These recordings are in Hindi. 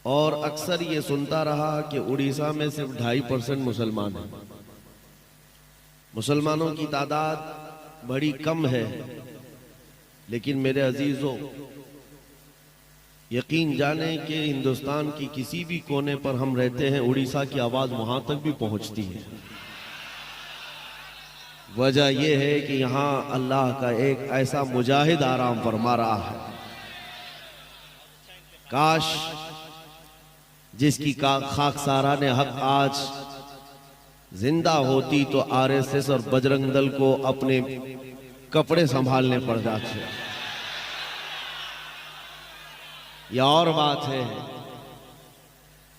और अक्सर ये सुनता रहा कि उड़ीसा में सिर्फ 2.5% मुसलमान हैं। मुसलमानों की तादाद बड़ी कम है, लेकिन मेरे अजीजों, यकीन जाने कि हिंदुस्तान की किसी भी कोने पर हम रहते हैं, उड़ीसा की आवाज वहां तक भी पहुंचती है। वजह यह है कि यहाँ अल्लाह का एक ऐसा मुजाहिद आराम फरमा रहा है। काश जिसकी खाकसारा ने हक आज जिंदा होती तो आरएसएस और बजरंग दल को अपने कपड़े संभालने पड़ जाते। यह और बात है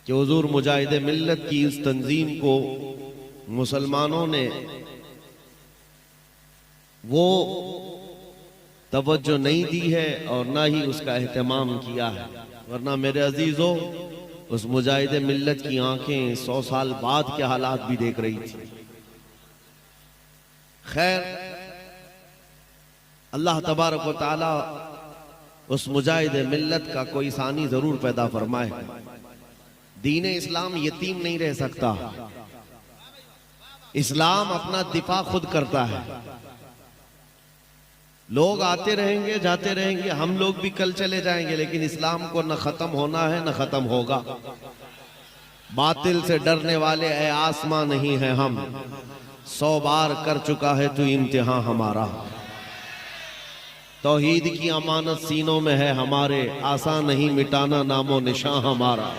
कि हुजूर मुजाहिद मिल्लत की इस तंजीम को मुसलमानों ने वो तवज्जो नहीं दी है और ना ही उसका एहतमाम किया है। वरना मेरे अजीजों, उस मुजाहिद मिल्लत की आंखें 100 साल बाद के हालात भी देख रही थी। खैर, अल्लाह तबारक व तआला उस मुजाहिद मिल्लत का कोई सानी जरूर पैदा फरमाए। दीन इस्लाम यतीम नहीं रह सकता। इस्लाम अपना दिफा खुद करता है। लोग आते रहेंगे, जाते रहेंगे, हम लोग भी कल चले जाएंगे, लेकिन इस्लाम को न खत्म होना है न खत्म होगा। बातिल से डरने वाले ए आसमां नहीं है हम, 100 बार कर चुका है तू इम्तिहान हमारा। तौहीद की अमानत सीनों में है हमारे, आसान नहीं मिटाना नामो निशान हमारा।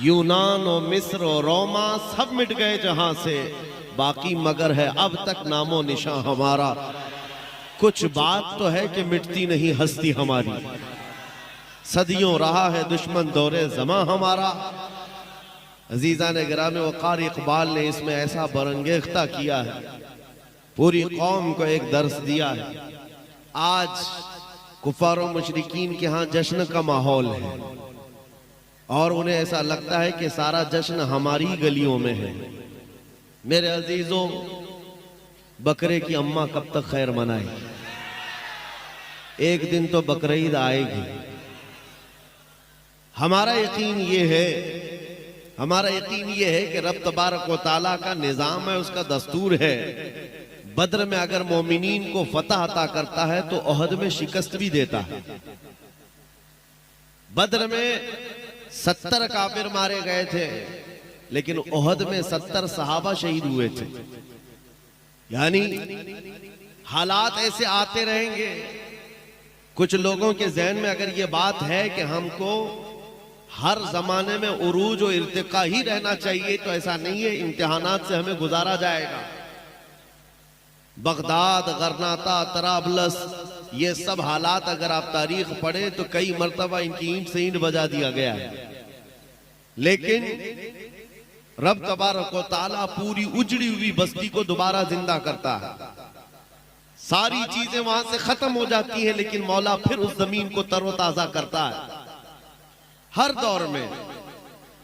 यूनान और मिस्र और रोमा सब मिट गए जहां से, बाकी मगर है अब तक नामो निशान हमारा। कुछ बात तो है कि मिटती नहीं हस्ती हमारी, सदियों रहा है दुश्मन दौरे ज़मा हमारा। अजीजा ने गिरामे वक़ार इकबाल ने इसमें ऐसा बरंगेख्ता किया है, पूरी कौम को एक दर्स दिया है। आज कुफार और मुशरिकीन के यहाँ जश्न का माहौल है और उन्हें ऐसा लगता है कि सारा जश्न हमारी गलियों में है। मेरे अजीजों, बकरे की अम्मा कब तक खैर मनाए? एक दिन तो बकरीद आएगी। हमारा यकीन ये है कि रब तबारक व तआला का निजाम है, उसका दस्तूर है। बद्र में अगर मोमिनीन को फतह अता करता है तो ओहद में शिकस्त भी देता है। बद्र में 70 काफिर मारे गए थे, लेकिन ओहद में 70 सहाबा शहीद हुए थे। यानी हालात ऐसे आते रहेंगे। कुछ लोगों के जहन में अगर ये बात है कि हमको हर जमाने में उरूज और इर्तिका ही रहना चाहिए, तो ऐसा नहीं है। इम्तिहानात से हमें गुजारा जाएगा। बगदाद, गरनाता, तराबलस, ये सब हालात अगर आप तारीख पढ़े तो कई मर्तबा इनकी ईंट से ईंट बजा दिया गया है, लेकिन रब तबारक व तआला पूरी उजड़ी हुई बस्ती को दोबारा जिंदा करता है। सारी चीजें वहां से खत्म हो जाती हैं, लेकिन मौला फिर उस जमीन को तरोताजा करता है हर दौर में।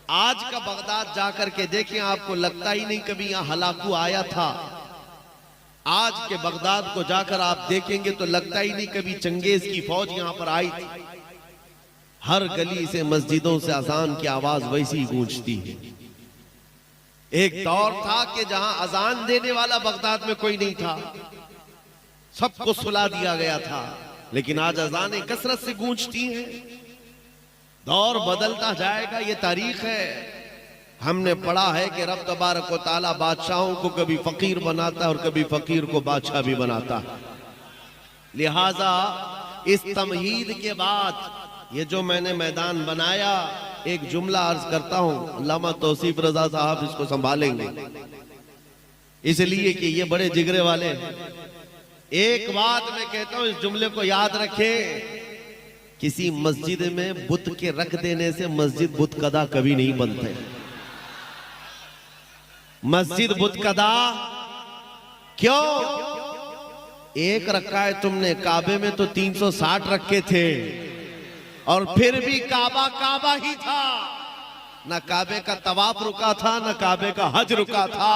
आज का बगदाद जाकर के देखें, आपको लगता ही नहीं कभी यहां हलाकू आया था। आज के बगदाद को जाकर आप देखेंगे तो लगता ही नहीं कभी चंगेज की फौज यहां पर आई थी। हर गली से, मस्जिदों से अजान की आवाज वैसी गूंजती है। एक दौर था कि जहां अजान देने वाला बगदाद में कोई नहीं था, सबको सुला दिया गया था, लेकिन आज अजानें कसरत से गूंजती हैं। दौर बदलता जाएगा, ये तारीख है। हमने पढ़ा है कि रब तबारक व तआला बादशाहों को कभी फकीर बनाता है और कभी फकीर को बादशाह भी बनाता है। लिहाजा इस तमहीद के बाद ये जो मैंने मैदान बनाया, एक जुमला अर्ज करता हूं, अल्लामा तौसीफ रजा साहब इसको संभालेंगे, इसलिए कि ये बड़े जिगरे वाले हैं। एक बात मैं कहता हूं, इस जुमले को याद रखें। किसी मस्जिद में बुत के रख देने से मस्जिद बुत कदा कभी नहीं बनते। मस्जिद बुत कदा क्यों? एक रखा है तुमने, काबे में तो 360 रखे थे और फिर भी काबा काबा ही था। न काबे का तवाफ रुका था, न काबे का हज रुका था।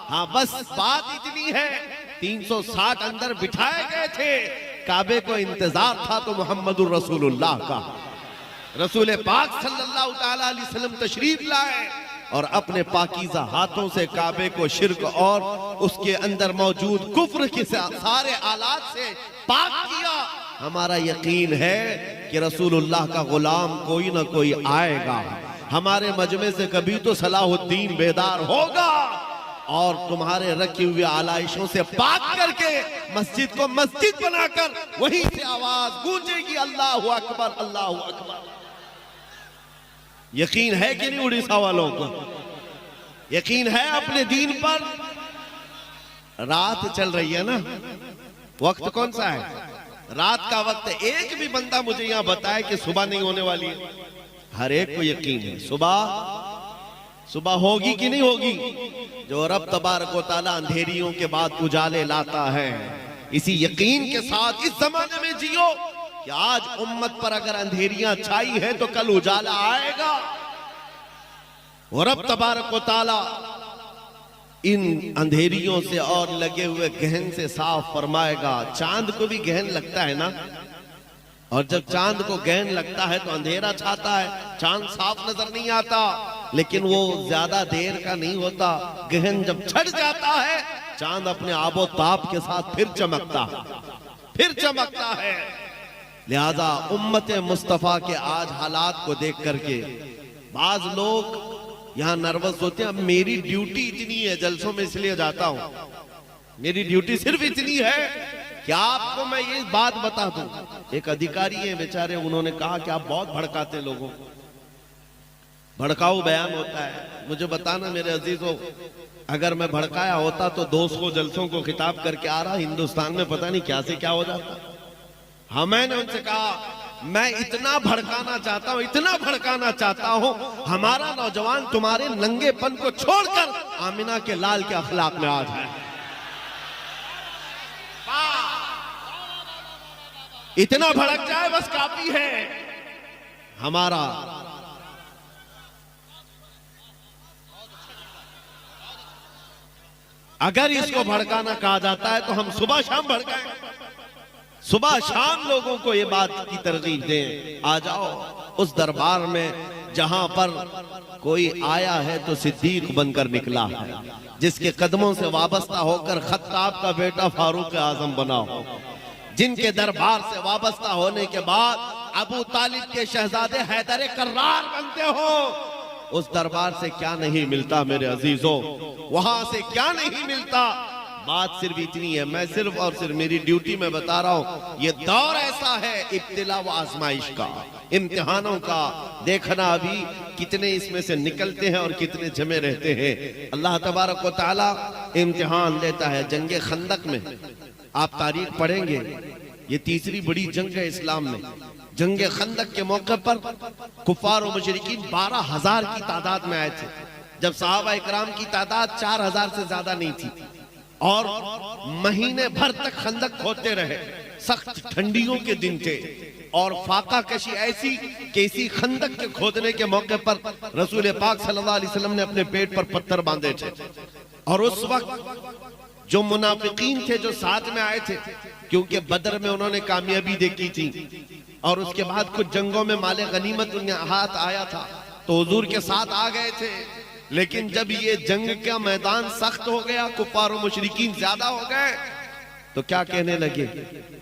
हाँ, बस बात इतनी है, 360 अंदर बिठाए गए थे। काबे को इंतजार था तो मोहम्मदुर रसूलुल्लाह का। रसूल पाक सल्लल्लाहु ताला अलैहि वसल्लम तशरीफ लाए और अपने पाकीज़ा हाथों से काबे को शिर्क और उसके अंदर मौजूद कुफ्र के सारे आलात से पाक किया। हमारा यकीन है कि रसूलुल्लाह का गुलाम कोई ना कोई आएगा, हमारे मजमे से कभी तो सलाहुद्दीन बेदार होगा और तुम्हारे रखी हुए आलाइशों से पाक करके मस्जिद को मस्जिद बनाकर वहीं से आवाज गूंजेगी, अल्लाहु अकबर, अल्लाहु अकबर। यकीन है कि नहीं उड़ीसा वालों को? यकीन है अपने दीन पर? रात चल रही है ना, वक्त कौन सा है? रात का वक्त है। एक भी बंदा मुझे यहां बताए कि सुबह नहीं होने वाली है? हर एक को यकीन है सुबह होगी कि नहीं होगी। जो रब तबारक व तआला अंधेरियों के बाद उजाले लाता है, इसी यकीन के साथ इस जमाने में जियो कि आज उम्मत पर अगर अंधेरियां छाई है तो कल उजाला आएगा। और रब तबारक व तआला इन अंधेरियों से और लगे हुए गहन से साफ फरमाएगा। चांद को भी गहन लगता है ना, और जब चांद को गहन लगता है तो अंधेरा छाता है, चांद साफ नजर नहीं आता, लेकिन वो ज्यादा देर का नहीं होता। गहन जब छट जाता है, चांद अपने आबो ताप के साथ फिर चमकता है। लिहाजा उम्मत मुस्तफा के आज हालात को देख करके बाज लोग यहां नर्वस होते हैं। अब मेरी ड्यूटी इतनी है, जलसों में इसलिए जाता हूं, मेरी ड्यूटी सिर्फ इतनी है कि आपको मैं ये बात बता दूं। एक अधिकारी है बेचारे, उन्होंने कहा कि आप बहुत भड़काते लोगों को, भड़काऊ बयान होता है। मुझे बताना मेरे अजीजों, अगर मैं भड़काया होता तो 200 जलसों को खिताब करके आ रहा, हिंदुस्तान में पता नहीं क्या से क्या हो जाता। हाँ, मैंने उनसे कहा मैं इतना भड़काना चाहता हूं, हमारा नौजवान तुम्हारे नंगेपन को छोड़कर आमिना के लाल के अखलाक में आ जाए। इतना भड़क जाए बस काफी है। हमारा अगर इसको भड़काना कहा जाता है तो हम सुबह शाम भड़काएं, सुबह शाम लोगों को ये बात की तरगीब दें, आ जाओ उस दरबार में जहां पर कोई आया है तो सिद्दीक बनकर निकला है, जिसके कदमों से वाबस्ता होकर खत्ताब का बेटा फारूक आजम बना हो, जिनके दरबार से वाबस्ता होने के बाद अबू तालिब के शहजादे हैदर कर्रार बनते हो। उस दरबार से क्या नहीं मिलता मेरे अजीजों, वहां से क्या नहीं मिलता। बात सिर्फ इतनी है, मैं सिर्फ और सिर्फ मेरी ड्यूटी में बता रहा हूं, ये दौर ऐसा है इब्तिला व आजमाइश का, इम्तिहानों का। देखना अभी कितने इसमें से निकलते हैं और कितने जमे रहते हैं। अल्लाह तबारक व तआला इम्तिहान लेता है। जंगे खंदक में आप तारीख पढ़ेंगे, ये तीसरी बड़ी जंग है इस्लाम में। जंगे खंदक के मौके पर कुफार और मुशरिकीन 12,000 की तादाद में आए थे, जब सहाबा इकराम की तादाद 4,000 से ज्यादा नहीं थी, और महीने भर तक खंदक खोदते रहे। सख्त ठंडियों के दिन थे और फाका कशी ऐसी कि इसी खंदक के खोदने के मौके पर रसूल पाक सल्लल्लाहु अलैहि वसल्लम ने अपने पेट पर पत्थर बांधे थे। और उस वक्त जो मुनाफिकीन थे जो साथ में आए थे, क्योंकि बदर में उन्होंने कामयाबी देखी थी और उसके बाद कुछ जंगों में माले गनीमत उन्हें हाथ आया था, तो हुजूर के साथ आ गए थे। लेकिन जब ये जंग का मैदान सख्त हो गया, कुफार और मुशरिकीन ज्यादा हो गए, तो क्या कहने लगे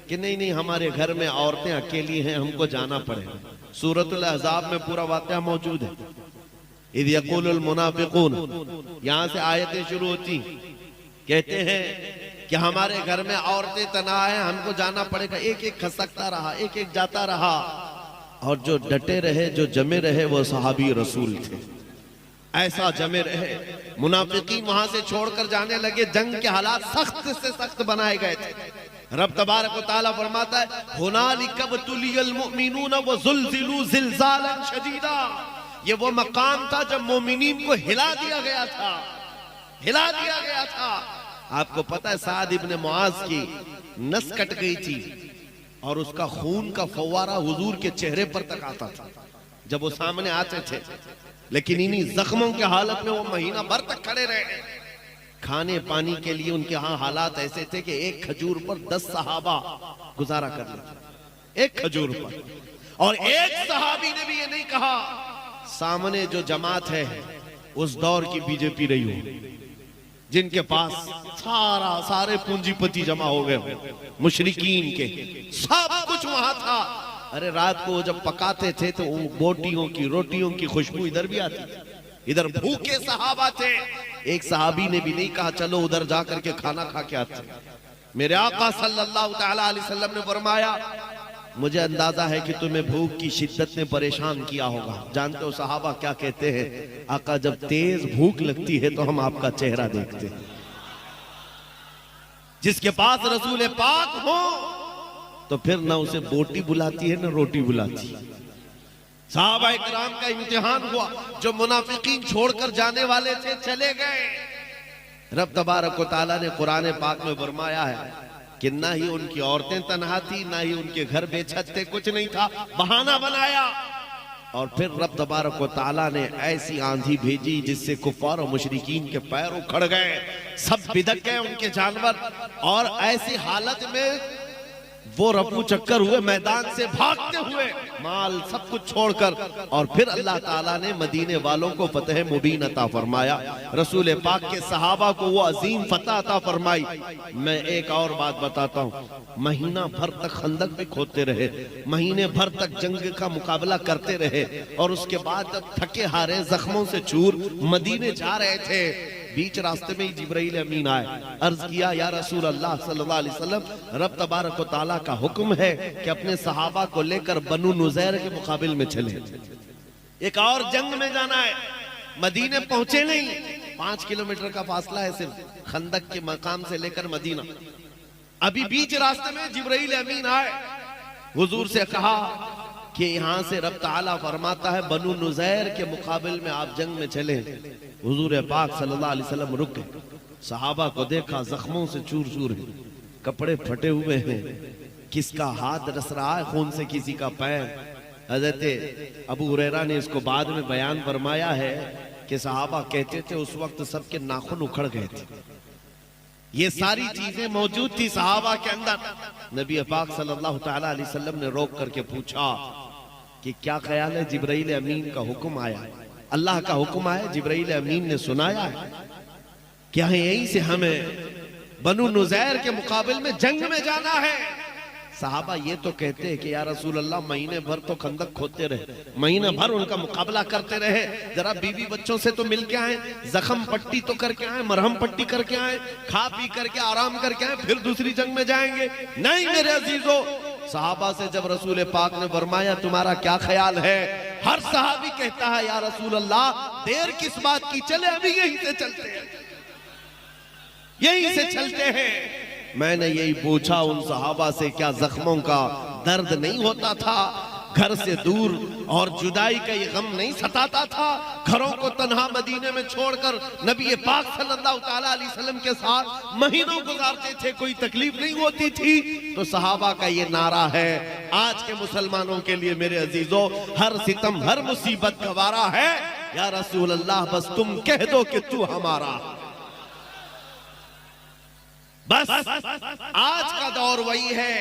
कि नहीं नहीं, हमारे घर में औरतें अकेली हैं, हमको जाना पड़ेगा। सूरतुल अहज़ाब में पूरा वाक़या मौजूद है। इज़ यक़ूलुल मुनाफ़िक़ून, यहां से आयतें शुरू होती, कहते हैं कि हमारे घर में औरतें तनाह हैं, हमको जाना पड़ेगा। एक एक खसकता रहा, एक एक जाता रहा, और जो डटे रहे, जो जमे रहे, वो सहाबी रसूल थे। ऐसा जमे रहे, मुनाफिकीन वहां से छोड़कर जाने लगे। जंग के हालात सख्त से सख्त बनाए गए थे। रब तबारक व तआला फरमाता है, हुनालिका बतुलियल मुमिनून व ज़ुलज़िलू ज़िलज़ालन शदीदा। ये वो मकाम था जब मोमिनीन को हिला दिया गया था, हिला दिया गया था। आपको पता है साद इब्न मुआज की नस कट गई थी और उसका खून का फव्वारा हुजूर के चेहरे पर तक आता था जब वो सामने आते थे। लेकिन इन्हीं जख्मों के हालत में वो महीना भर तक खड़े रहे। खाने पानी के लिए उनके यहाँ हालात ऐसे थे कि एक खजूर पर 10 सहाबा गुजारा कर लेते, एक खजूर पर। और एक सहाबी ने भी ये नहीं कहा सामने जो जमात है उस दौर की बीजेपी रही हो, जिनके पास सारे पूंजीपति जमा हो गए, मुशरिकीन के सब कुछ वहां था। अरे रात को जब पकाते थे तो बोटियों की रोटियों की खुशबू इधर भी आती थी, इधर भूखे सहाबा थे। एक सहाबी ने भी नहीं कहा चलो उधर जाकर के खाना खा के आते। मेरे आका सल्लल्लाहु तआला अलैहि वसल्लम ने फरमाया मुझे अंदाजा है कि तुम्हें भूख की शिद्दत ने परेशान किया होगा। जानते हो सहाबा क्या कहते हैं? आका जब तेज भूख लगती है तो हम आपका चेहरा देखते हैं। जिसके पास रसूल पाक हो तो फिर ना उसे बोटी बुलाती है ना रोटी बुलाती है। सहाबा इकराम का इम्तिहान हुआ, जो मुनाफिकीन छोड़कर जाने वाले थे चले गए। रब तबारक व तआला ने कुरान पाक में फरमाया है कि ना ही उनकी औरतें तन्हा थी, ना ही उनके घर बेछत थे, कुछ नहीं था, बहाना बनाया। और फिर रब तबारक व तआला ने ऐसी आंधी भेजी जिससे कुफार और मुशरिकीन के पैर उखड़ गए, सब बिदक गए उनके जानवर। और ऐसी हालत में वो रफू चक्कर हुए, मैदान से भागते हुए माल सब कुछ छोड़कर। और फिर अल्लाह ताला ने मदीने वालों को फतह मुबीन अता फरमाया, रसूल पाक के सहाबा को वो अजीम फतह अता फरमाई। मैं एक और बात बताता हूँ, महीना भर तक खंदक भी खोदते रहे, महीने भर तक जंग का मुकाबला करते रहे, और उसके बाद जब थके हारे जख्मों से चूर मदीने जा रहे थे, बीच रास्ते में ही जिब्राइल अमीन आए। अर्ज किया या रसूल अल्लाह सल्लल्लाहु अलैहि वसल्लम, रब तबारक व तआला का हुक्म है कि अपने सहाबा को लेकर बनु नुज़ैर के मुकाबिल में चले, एक और जंग में जाना है। मदीने पहुंचे नहीं, 5 किलोमीटर का फासला है सिर्फ खंदक के मकाम से लेकर मदीना। अभी बीच रास्ते में जिब्राइल अमीन आए, हुजूर से कहा कि यहां से रब ताला फरमाता है बनु नुज़ैर के मुकाबिल में आप जंग में चले। हुजूर पाक सल्लल्लाहु अलैहि वसल्लम रुक गए, सहाबा को देखा जख्मों से चूर चूर है, कपड़े फटे हुए हैं, किसका हाथ रस रहा है खून से, किसी का पैर। हज़रत अबू हुरैरा ने इसको बाद में बयान फरमाया है कि सहाबा कहते थे उस वक्त सबके नाखून उखड़ गए थे। ये सारी चीजें मौजूद थी सहाबा के अंदर। नबी पाक सल्लल्लाहु तआला अलैहि वसल्लम ने रोक करके पूछा कि क्या ख्याल है? जिब्राइल अमीन का हुक्म आया, अल्लाह का हुक्म आया, जिब्राइल अमीन ने सुनाया है, क्या है यहीं से हमें बनु नुज़ैर के मुकाबिल में जंग में जाना है? साहबा ये तो कहते हैं कि या रसूल अल्लाह महीने भर तो खंदक खोदते रहे, महीने भर उनका मुकाबला करते रहे, जरा बीवी बच्चों से तो मिल के आए, जख्म पट्टी तो करके आए, मरहम पट्टी करके आए, खा पी करके आराम करके आए, फिर दूसरी जंग में जाएंगे। नहीं मेरे अजीजों, सहाबा से जब रसूल पाक ने फरमाया तुम्हारा क्या ख्याल है, हर सहाबी कहता है या रसूल अल्लाह देर किस बात की, चले अभी यहीं से चलते हैं, यहीं से चलते हैं। मैंने यही पूछा उन सहाबा से, क्या जख्मों का दर्द नहीं होता था? घर से दूर और जुदाई का ये गम नहीं सताता था? घरों को तन्हा मदीने में छोड़कर नबी पाक सल्लल्लाहु तआला अलैहि वसल्लम के साथ महीनों गुजारते थे, कोई तकलीफ नहीं होती थी? तो सहाबा का ये नारा है आज के मुसलमानों के लिए मेरे अजीजों, हर सितम हर मुसीबत गवारा है, या रसूल अल्लाह बस तुम कह दो कि तू हमारा। बस आज का दौर वही है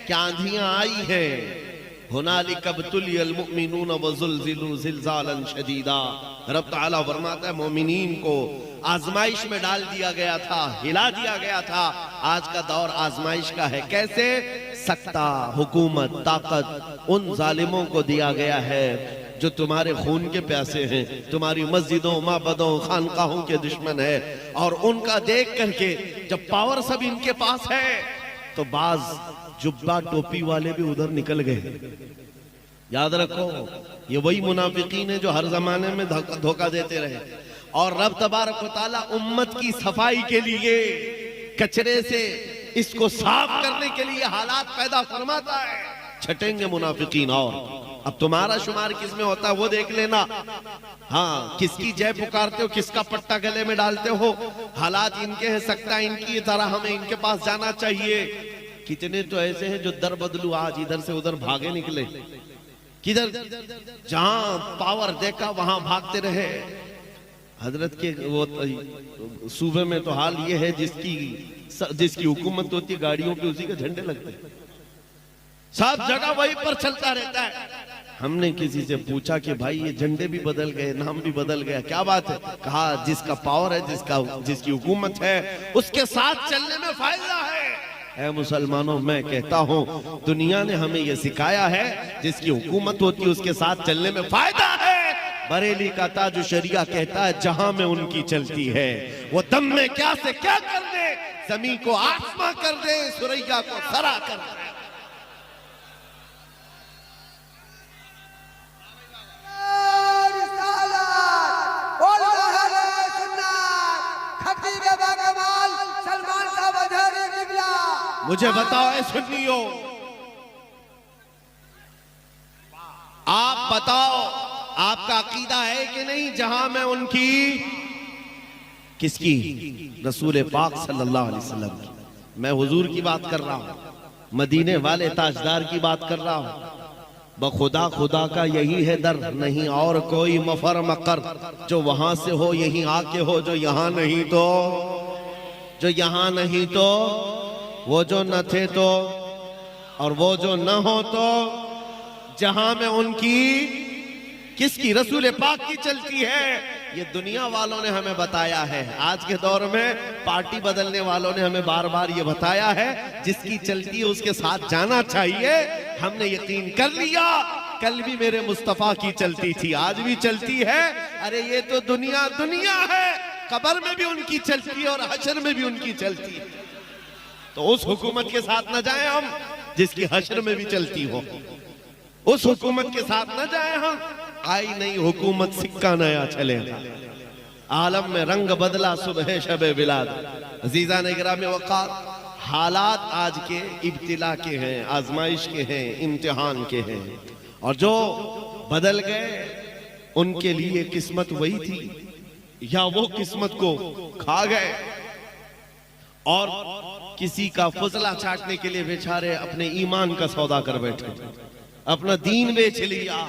कि आंधियां आई है, हुनालिका बतुलियल मुमिनून वज़ुलज़िलू ज़िलज़ालन शदीदा। रब ताला फरमाता है मोमिनीन को आजमाइश में डाल दिया गया था, हिला दिया गया था। आज का दौर आजमाइश का है। कैसे? सत्ता, हुकूमत, ताकत उन जालिमों को दिया गया है जो तुम्हारे खून के प्यासे हैं, तुम्हारी मस्जिदों, माबदों, खानकाहों के दुश्मन है। और उनका देख करके जब पावर सब इनके पास है तो बाज जुब्बा टोपी वाले भी उधर निकल गए। याद रखो ये वही मुनाफिकीन है जो हर जमाने में धोखा देते रहे। और रब तबारक व तआला उम्मत की सफाई के लिए, कचरे से इसको साफ करने के लिए हालात पैदा फरमाता है। छटेंगे मुनाफिकीन। और अब तुम्हारा शुमार किसमें होता है वो देख लेना। हाँ, किसकी जय पुकारते हो, किसका पट्टा गले में डालते हो, हालात इनके हैं, सकता है इनकी तरह हमें इनके पास जाना चाहिए। कितने तो ऐसे हैं जो दर बदलू आज इधर से उधर भागे निकले, किधर जहां पावर देखा वहां भागते रहे। हजरत के वो सूबे में तो हाल ये है जिसकी हुकूमत होती है गाड़ियों पे उसी के झंडे लगते हैं, सब जगह वही पर चलता रहता है। हमने किसी से पूछा कि भाई ये झंडे भी बदल गए, नाम भी बदल गया, क्या बात है? कहा जिसका पावर है, जिसकी हुकूमत है, उसके साथ चलने में फायदा है। ऐ मुसलमानों, मैं कहता हूँ दुनिया ने हमें यह सिखाया है जिसकी हुकूमत होती है उसके साथ चलने में फायदा है। बरेली का ताजु शरिया कहता है जहां में उनकी चलती है वो दम में क्या से क्या कर दे, जमीन को आसमां कर दे, सुरैया को सरा कर दे। मुझे बताओ ऐ सुन्नियों, आप बताओ आपका अकीदा है कि नहीं जहां मैं उनकी, किसकी? रसूल पाक सल्लल्लाहु अलैहि वसल्लम की। मैं हुजूर की बात कर रहा हूं, मदीने वाले ताजदार की बात कर रहा हूं। बखुदा खुदा का यही है दर, नहीं और कोई मफर मकर, जो वहां से हो यहीं आके हो, जो यहां नहीं तो, जो यहां नहीं तो, वो जो न थे तो, और वो जो न हो तो, जहां में उनकी, किसकी? रसूल पाक की चलती है। ये दुनिया वालों ने हमें बताया है। आज के दौर में पार्टी बदलने वालों ने हमें बार बार ये बताया है जिसकी चलती है उसके साथ जाना चाहिए। हमने यकीन कर लिया, कल भी मेरे मुस्तफा की चलती थी, आज भी चलती है। अरे ये तो दुनिया दुनिया है, कब्र में भी उनकी चलती है और हशर में भी उनकी चलती है। तो उस हुकूमत के साथ न जाए हम जिसकी हशर में भी चलती हो, उस हुकूमत के साथ न जाए हम। आई नई हुकूमत सिक्का नया चले, आलम में रंग बदला सुबह शबे बिलाद। अजीजा ने गिरामी वक़ार, हालात आज के इब्तिला के हैं, आजमाइश के हैं, इम्तिहान के हैं, और जो बदल गए उनके लिए किस्मत वही थी या वो किस्मत को खा गए। और किसी का फजला चाटने के लिए बेचारे अपने ईमान का सौदा कर बैठे, अपना दीन बेच लिया,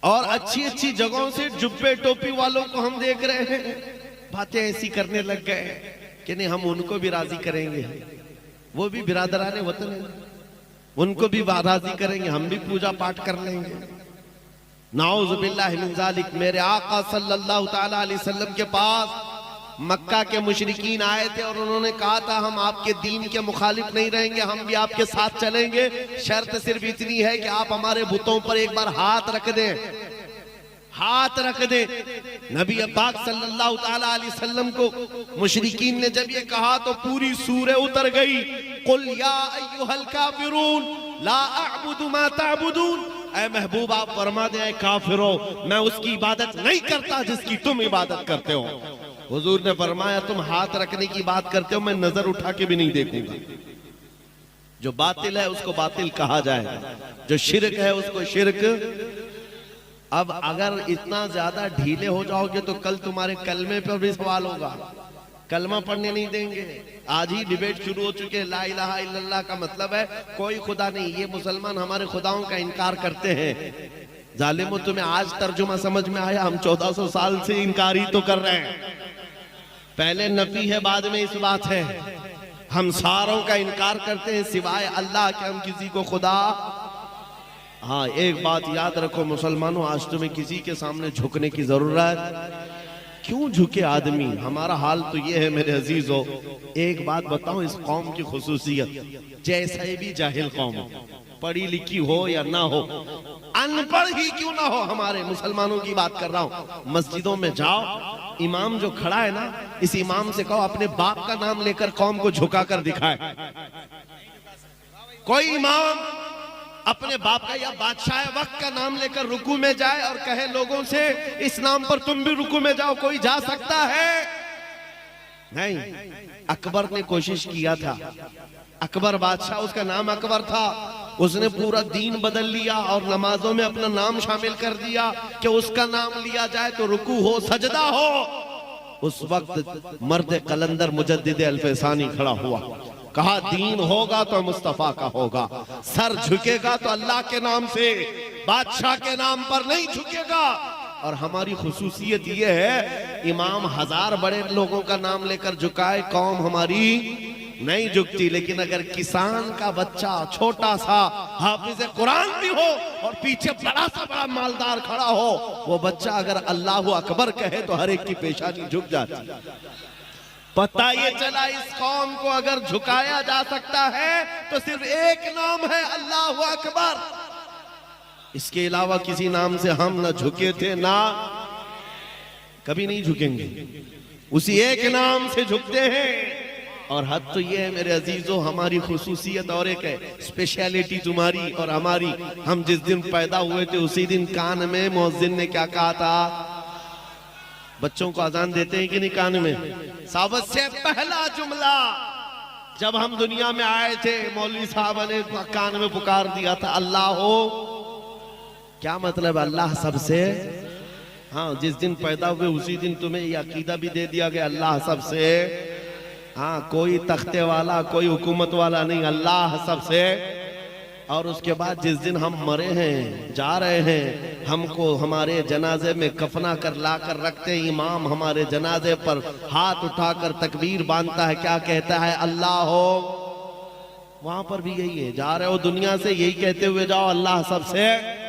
और अच्छी अच्छी जगहों से जुब्बे टोपी वालों को हम देख रहे हैं, बातें ऐसी करने लग गए कि नहीं हम उनको भी राजी करेंगे, वो भी बिरादराने वतन है, उनको भी राजी करेंगे, हम भी पूजा पाठ कर लेंगे। नाउज़ु बिल्लाहि मिन ज़ालिक। मेरे आका सल्लल्लाहु ताला अलैहि वसल्लम के पास मक्का के मुशरिकीन आए थे और उन्होंने कहा था हम आपके दीन के मुखालिफ नहीं रहेंगे, हम भी आपके साथ चलेंगे, शर्त सिर्फ इतनी है कि आप हमारे बुतों पर एक बार हाथ रख दें, हाथ रख दें। नबी पाक सल्लल्लाहु ताला अलैहि वसल्लम को मुशरिकीन ने जब ये कहा तो पूरी सूरह उतर गई, कुल या अय्युहल काफिरून ला अअबुदु मा तअबुदून। ऐ महबूब आप फरमा दें, ऐ काफिरो मैं उसकी इबादत नहीं करता जिसकी तुम इबादत करते हो। हुजूर ने फरमाया तुम हाथ रखने की बात करते हो, मैं नजर उठा के भी नहीं देखूंगा। जो बातिल है उसको बातिल कहा जाए, जो शिरक है उसको शिरक। अब अगर इतना ज्यादा ढीले हो जाओगे तो कल तुम्हारे कलमे पर भी सवाल होगा, कलमा पढ़ने नहीं देंगे। आज ही डिबेट शुरू हो चुके हैं, ला इलाहा इल्लल्लाह का मतलब है कोई खुदा नहीं। ये मुसलमान हमारे खुदाओं का इनकार करते हैं। जालिमो तुम्हें आज तर्जुमा समझ में आया? हम 1400 साल से इनकार ही तो कर रहे हैं। पहले नफी है बाद में इस बात है। हम सारों का इनकार करते हैं सिवाय अल्लाह के, हम किसी को खुदा। हाँ एक बात याद रखो मुसलमानों, आज तुम्हें किसी के सामने झुकने की जरूरत क्यों? झुके आदमी? हमारा हाल तो ये है मेरे अजीजों। एक बात बताऊं इस कौम की खुसूसियत, जैसे भी जाहिल कौम पढ़ी लिखी हो या ना हो, अनपढ़ ही क्यों ना हो, हमारे मुसलमानों की बात कर रहा हूं, मस्जिदों में जाओ, इमाम जो खड़ा है ना, इस इमाम से कहो अपने बाप का नाम लेकर कौम को झुका कर दिखाए। कोई इमाम अपने बाप का या बादशाह वक्त का नाम लेकर रुकू में जाए और कहे लोगों से इस नाम पर तुम भी रुकू में जाओ, कोई जा सकता है? नहीं। अकबर ने कोशिश किया था, अकबर बादशाह, उसका नाम अकबर था, उसने पूरा दीन बदल लिया और नमाजों में अपना नाम शामिल कर दिया कि उसका नाम लिया जाए तो रुकू हो, सजदा हो। उस वक्त मर्द कलंदर मुजद्दिद अल्फसानी खड़ा हुआ, कहा दीन होगा तो मुस्तफा का होगा, सर झुकेगा तो अल्लाह के नाम से, बादशाह के नाम पर नहीं झुकेगा। और हमारी खुसूसियत ये है, इमाम 1000 बड़े लोगों का नाम लेकर झुकाए, कौम हमारी नहीं झुकती। लेकिन अगर किसान का बच्चा छोटा सा हाफिज कुरान भी हो और पीछे बड़ा सा बड़ा मालदार खड़ा हो, वो बच्चा अगर अल्लाहु अकबर कहे तो हर एक की पेशानी झुक जाती। पता ये चला इस कौम को अगर झुकाया जा सकता है तो सिर्फ एक नाम है, अल्लाहु अकबर। इसके अलावा किसी नाम से हम ना झुके थे, ना कभी नहीं झुकेंगे, उसी एक नाम से झुकते हैं। और हद तो ये है मेरे अजीजों, हमारी खुसूसियत और एक है, स्पेशलिटी तुम्हारी और हमारी। हम जिस दिन पैदा हुए थे उसी दिन कान में मुअज्जिन ने क्या कहा था? बच्चों को अजान देते हैं कि नहीं कान में? सबसे पहला जुमला जब हम दुनिया में आए थे मौलवी साहब ने कान में पुकार दिया था, अल्लाह हो। क्या मतलब? अल्लाह सबसे। हाँ, जिस दिन पैदा हुए उसी दिन तुम्हें यह अकीदा भी दे दिया गया, अल्लाह सबसे। हाँ, कोई तख्ते वाला कोई हुकूमत वाला नहीं, अल्लाह सबसे। और उसके बाद जिस दिन हम मरे हैं, जा रहे हैं, हमको हमारे जनाजे में कफना कर ला कर रखते हैं, इमाम हमारे जनाजे पर हाथ उठाकर तकबीर बांधता है, क्या कहता है? अल्लाह हो। वहां पर भी यही है, जा रहे हो दुनिया से यही कहते हुए जाओ, अल्लाह सबसे।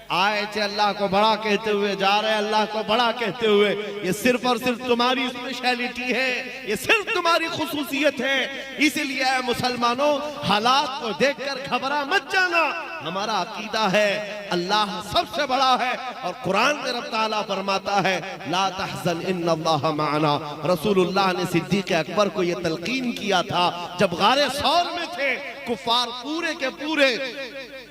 आए थे अल्लाह को बड़ा कहते हुए, जा रहे अल्लाह को बड़ा कहते हुए। ये सिर्फ और सिर्फ तुम्हारी स्पेशलिटी है, ये सिर्फ तुम्हारी खुसूसियत है। इसीलिए मुसलमानों, हालात को देखकर घबरा मत जाना। हमारा अकीदा है अल्लाह सबसे बड़ा है। और कुरान में रब ताला फरमाता है, ला तहज़न इन्नल्लाह माना। रसूलुल्लाह ने सिद्दीक़ अकबर को यह तलकीन किया था जब गारे सौर में थे, कुफार पूरे के पूरे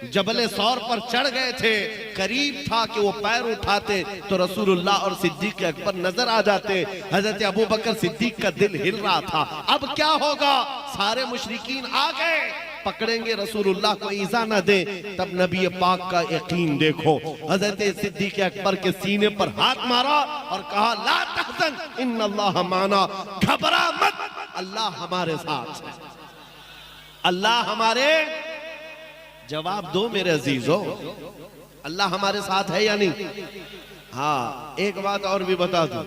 जबले सौर पर चढ़ गए थे, करीब था कि वो पैर उठाते तो रसूलुल्लाह और सिद्दीक अकबर नजर आ जाते। हजरत अबू बकर सिद्दीक का दिल हिल रहा था, अब क्या होगा? सारे मुशरिकीन आ गए, पकड़ेंगे रसूलुल्लाह को ईजा न दे। तब नबी पाक का यकीन देखो, हजरत सिद्दीक अकबर के सीने पर हाथ मारा और कहा, ला तहज़न इन्नल्लाह माना। घबरा मत, अल्लाह हमारे साथ है, अल्लाह हमारे। जवाब दो मेरे अजीजों, अल्लाह हमारे साथ है या नहीं? हाँ, एक बात और भी बता दूं,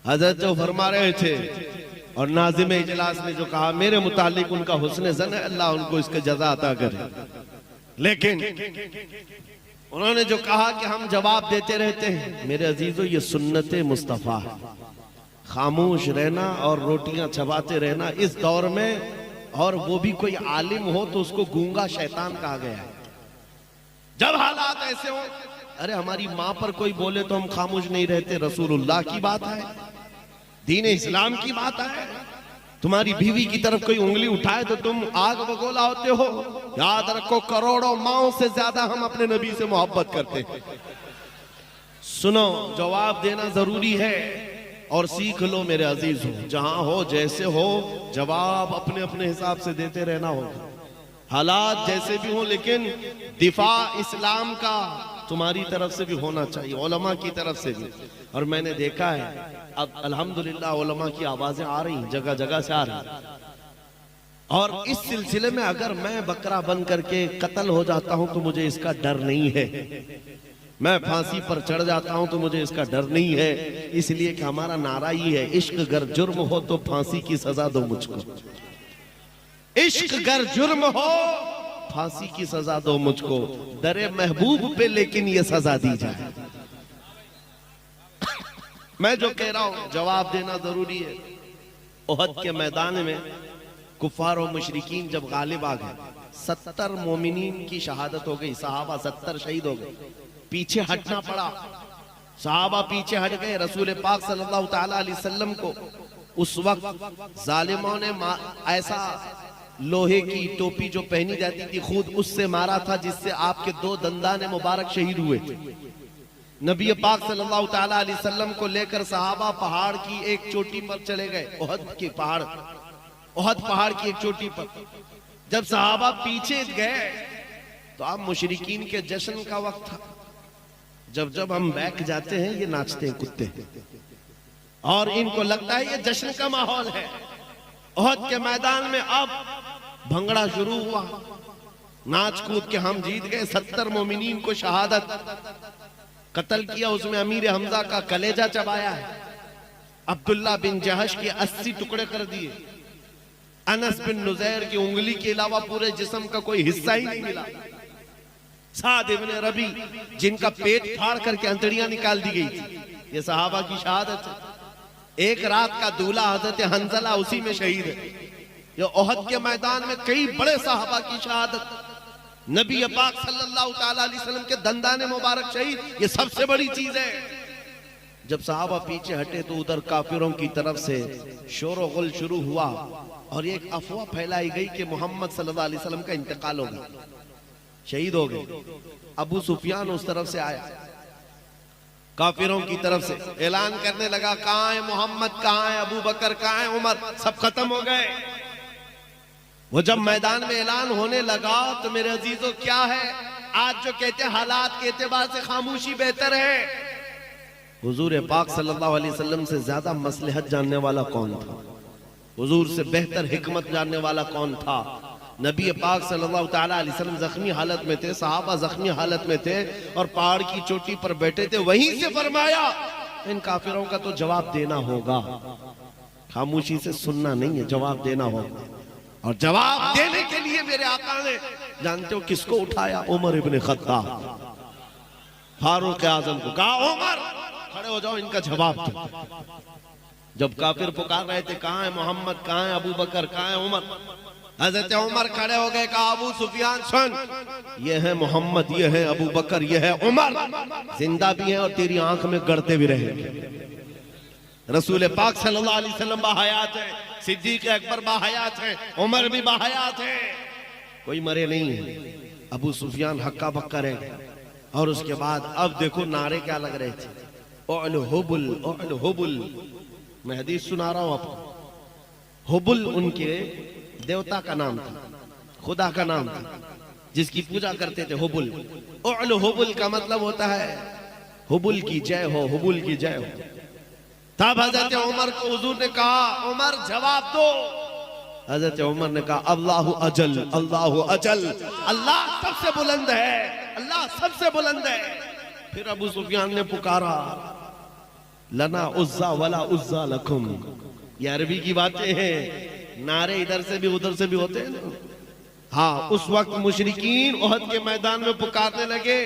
हजरत जो फरमा रहे थे और नाज़िम इजलास ने जो कहा, मेरे मुतालिक उनका हुस्न ज़न है, अल्लाह उनको इसका जज़ा अता करे। लेकिन उन्होंने जो कहा कि हम जवाब देते रहते हैं, मेरे अजीजों ये सुन्नते मुस्तफ़ा है। खामोश रहना और रोटियां चबाते रहना इस दौर में, और वो भी कोई आलिम हो तो उसको गूंगा शैतान कहा गया है। जब हालात ऐसे हो, अरे हमारी माँ पर कोई बोले तो हम खामोश नहीं रहते, रसूलुल्लाह की बात है, दीन इस्लाम की बात है। तुम्हारी बीवी की तरफ कोई उंगली उठाए तो तुम आग बगोला होते हो। याद रखो, करोड़ों माओं से ज्यादा हम अपने नबी से मोहब्बत करते हैं। सुनो, जवाब देना जरूरी है और सीख लो मेरे अजीज हो, जहां हो जैसे हो, जवाब अपने अपने हिसाब से देते रहना होगा। हालात जैसे भी हो, लेकिन दिफा इस्लाम का तुम्हारी तरफ से भी होना चाहिए, उलमा की तरफ से भी। और मैंने देखा है अब अल्हम्दुलिल्लाह उलमा की आवाजें आ रही, जगह जगह से आ रही। और इस सिलसिले में अगर मैं बकरा बन करके कत्ल हो जाता हूं तो मुझे इसका डर नहीं है, मैं फांसी पर चढ़ जाता हूं तो मुझे इसका डर नहीं है। इसलिए कि हमारा नारा ही है, इश्क गर जुर्म हो तो फांसी की सजा दो मुझको। इश्क गर जुर्म हो, फांसी की सजा दो मुझको, दरे महबूब पे लेकिन ये सजा दी जाए। मैं जो कह रहा हूं जवाब देना जरूरी है। उहद के मैदान में कुफार और मुशरिकीन जब गालिब आ गए, 70 मोमिनीन की शहादत हो गई, सहाबा 70 शहीद हो गए, पीछे हटना पड़ा। सहाबा पीछे हट गए। रसूल पाक सल्लल्लाहु ताला अलैहि वसल्लम को उस वक्त जालिमों ने ऐसा लोहे की टोपी जो पहनी जाती थी खुद उससे मारा था, जिससे आपके 2 दंदान मुबारक शहीद हुए थे। नबी पाक सल्लल्लाहु ताला अलैहि वसल्लम को लेकर सहाबा पहाड़ की एक चोटी पर चले गए, उहद की पहाड़ की एक चोटी पर। जब सहाबा पीछे गए तो आप मुशरिकीन के जश्न का वक्त था। जब जब हम बैठ जाते हैं ये नाचते हैं कुत्ते, और इनको लगता है ये जश्न का माहौल है। उहद के मैदान में अब भंगड़ा शुरू हुआ, नाच कूद के हम जीत गए। 70 मोमिनीन को शहादत, कत्ल किया, उसमें अमीर हमजा का कलेजा चबाया है, अब्दुल्ला बिन जहश के 80 टुकड़े कर दिए। अनस बिन नुज़ैर की उंगली के अलावा पूरे जिस्म का कोई हिस्सा ही नहीं मिला। साद इब्ने रबी जिनका पेट फाड़ करके अंतड़ियां निकाल दी गई थी, ये सहाबा की शहादत है। एक रात का दूल्हा हजरत हंजला उसी में शहीद है। ये ओहद के मैदान में कई बड़े सहाबा की शहादत, नबी पाक सल्लल्लाहु ताला अलैहि वसल्लम के दंदाने मुबारक शहीद, ये सबसे बड़ी चीज है। जब सहाबा पीछे हटे तो उधर काफिरों की तरफ से शोर व गुल शुरू हुआ और एक अफवाह फैलाई गई कि मोहम्मद सल्लल्लाहु अलैहि वसल्लम का इंतकाल हो गया, शहीद हो गए। अबू सुफियान उस तरफ से आया, काफिरों की तरफ से ऐलान करने लगा, कहां है मोहम्मद, कहां है अबू बकर, कहां है उमर, सब खत्म हो गए। वो जब मैदान में ऐलान होने लगा तो मेरे अजीजों क्या है, आज जो कहते हैं हालात के एतबार से खामोशी बेहतर है। हुजूर पाक सल्लल्लाहु अलैहि वसल्लम से ज्यादा मसलहत जानने वाला कौन था, हुजूर से बेहतर हिकमत जानने वाला कौन था। नबी पाक सल्लल्लाहु ताला अलैहि वसल्लम जख्मी हालत में थे, सहाबा जख्मी हालत में थे और पहाड़ की चोटी पर बैठे थे। वहीं से फरमाया इन काफिरों का तो जवाब देना होगा, खामोशी से सुनना नहीं है, जवाब देना होगा। और जवाब देने के लिए मेरे आका ने जानते हो किसको उठाया, उमर इब्ने खत्ताब, फारूक आजम को कहा, उमर खड़े हो जाओ, इनका जवाब दो। जब काफिर पुकार रहे थे, कहां है मोहम्मद, कहां है अबू बकर, कहां है उमर, हजरत उमर खड़े हो गए, कहा, अबू सुफियान सुन, ये है मोहम्मद, ये है अबू बकर, ये है उमर, जिंदा भी है और तेरी आंख में गड़ते भी रहेंगे। रसूल पाक सल्लल्लाहु अलैहि वसल्लम बाहयात है, सिद्दीक अकबर बाहयात है, उमर भी बाहयात है, कोई मरे नहीं है। अबू सुफियान हक्का बक्का रह गया। और उसके बाद अब देखो नारे क्या लग रहे थे, ओल हुबुल, ओल हुबुल। मैं हदीस सुना रहा हूं आपको। हुबुल उनके देवता का नाम था, खुदा का नाम था, जिसकी पूजा करते थे, हुबुल। ओल हुबुल का मतलब होता है हुबुल की जय हो, हुबुल की जय हो। तब हजरत उमर को हुजूर ने कहा, उमर जवाब दो। हजरत उमर ने कहा, अल्लाहु अजल, अल्लाहु अजल, अल्लाह सबसे बुलंद है, अल्लाह सबसे बुलंद है। फिर अबू सुफियान ने पुकारा, लना उज्जा वला उज्जा लकुम। ये अरबी की बातें हैं, नारे इधर से भी उधर से भी होते हैं ना। हाँ, उस वक्त मुशरिकीन ओहद के मैदान में पुकारने लगे,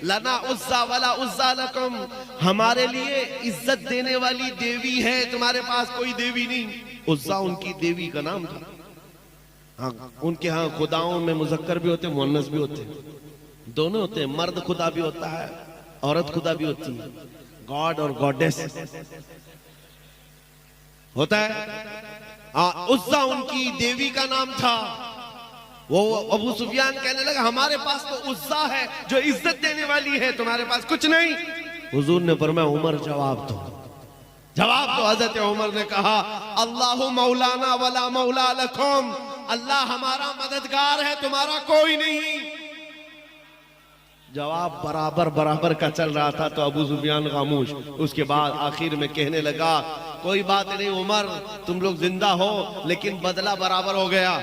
लना उज्जा वला उज्जा लकुम, हमारे लिए इज्जत देने वाली देवी है, तुम्हारे पास कोई देवी नहीं। उज्जा उनकी देवी का नाम था। हाँ, उनके यहाँ खुदाओं में मुजक्कर भी होते, मुअन्नस भी होते, दोनों होते हैं। मर्द खुदा भी होता है, औरत खुदा भी होती है, गॉड और गॉडेस होता है। उज्जा उनकी देवी का नाम था। वो अबू सुफियान कहने लगा, हमारे पास तो उज्जा है जो इज्जत देने वाली है, तुम्हारे पास कुछ नहीं। हुजूर ने फरमाया, उमर जवाब दो, जवाब दो। हजरत उमर ने कहा, अल्लाहु मौलाना वला मौला लकुम, अल्लाह हमारा मददगार है, तुम्हारा कोई नहीं। जवाब बराबर बराबर का चल रहा था तो अबू सुफियान खामोश। उसके बाद आखिर में कहने लगा, कोई बात नहीं उमर, तुम लोग जिंदा हो लेकिन बदला बराबर हो गया।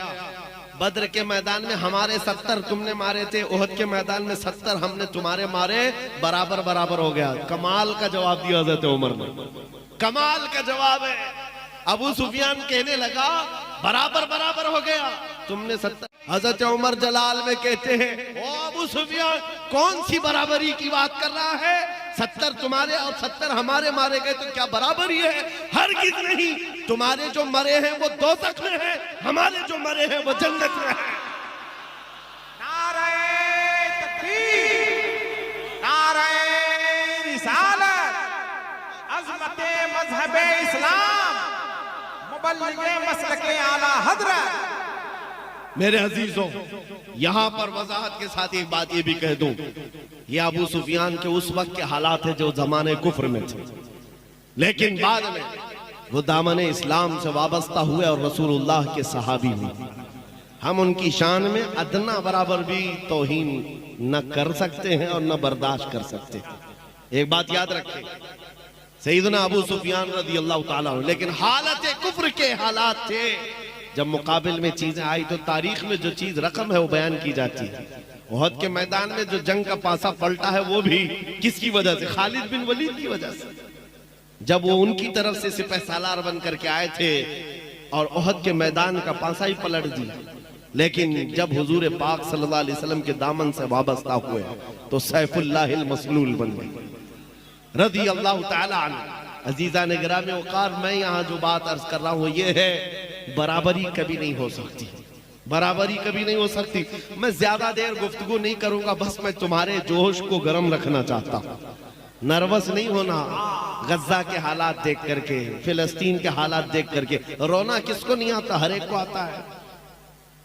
बद्र के मैदान में हमारे 70 तुमने मारे थे, ओहद के मैदान में 70 हमने तुम्हारे मारे, बराबर बराबर हो गया। कमाल का जवाब दिया हजरत उमर ने, कमाल का जवाब है। अबू सुफियान कहने लगा, बराबर बराबर हो गया, तुमने 70। हजरत उमर जलाल में कहते हैं, ओ अबू सुफियान, कौन सी बराबरी की बात कर रहा है? 70 तुम्हारे और 70 हमारे मारे गए तो क्या बराबरी है? हरगिज़ नहीं। तुम्हारे जो मरे हैं वो दोज़ख में हैं, हमारे जो मरे हैं वो जन्नत में हैं। नारे तकबीर, नारे रिसालत, अज़मते मज़हबे इस्लाम, मुबल्लिगे मसलके आला हज़रत। मेरे अजीजों, यहां पर वजाहत के साथ एक बात ये भी कह दूं, ये अबू सुफियान के उस वक्त के हालात है जो जमाने कुफ्र में थे, लेकिन बाद में वो दामने इस्लाम से वाबस्ता हुए और रसूलुल्लाह के सहाबी हुए। हम उनकी शान में अदना बराबर भी तौहीन न कर सकते हैं और न बर्दाश्त कर सकते हैं। एक बात याद रखें, सैयदना अबू सुफियान रज़ी अल्लाह ताला अन्हु, लेकिन हालत कुफ्र के हालात थे। जब मुकाबिल में चीजें आई तो तारीख में जो चीज रकम है वो बयान की जाती है। ओहद के मैदान में जो जंग का पासा पलटा है वो भी किसकी वजह से? खालिद बिन वलीद की वजह से। जब वो उनकी तरफ से सिपह सालार बन करके आए थे और उहद के मैदान का पासा ही पलट दिया। लेकिन जब हुजूर पाक सल्लल्लाहु अलैहि वसल्लम के दामन से वाबस्ता हुए तो सैफुल्लाहिल मसलूल बन गए रज़ी अल्लाह ताला अन्हु। अजीजा ने गिरामी वक़ार, मैं यहाँ जो बात अर्ज कर रहा हूँ ये है, बराबरी कभी नहीं हो सकती, बराबरी कभी नहीं हो सकती। मैं ज्यादा देर गुफ्तगू नहीं करूंगा, बस मैं तुम्हारे जोश को गर्म रखना चाहता हूँ। नर्वस नहीं होना। गज्जा के हालात देख करके, फिलिस्तीन के हालात देख करके रोना किसको नहीं आता? हर एक को आता है,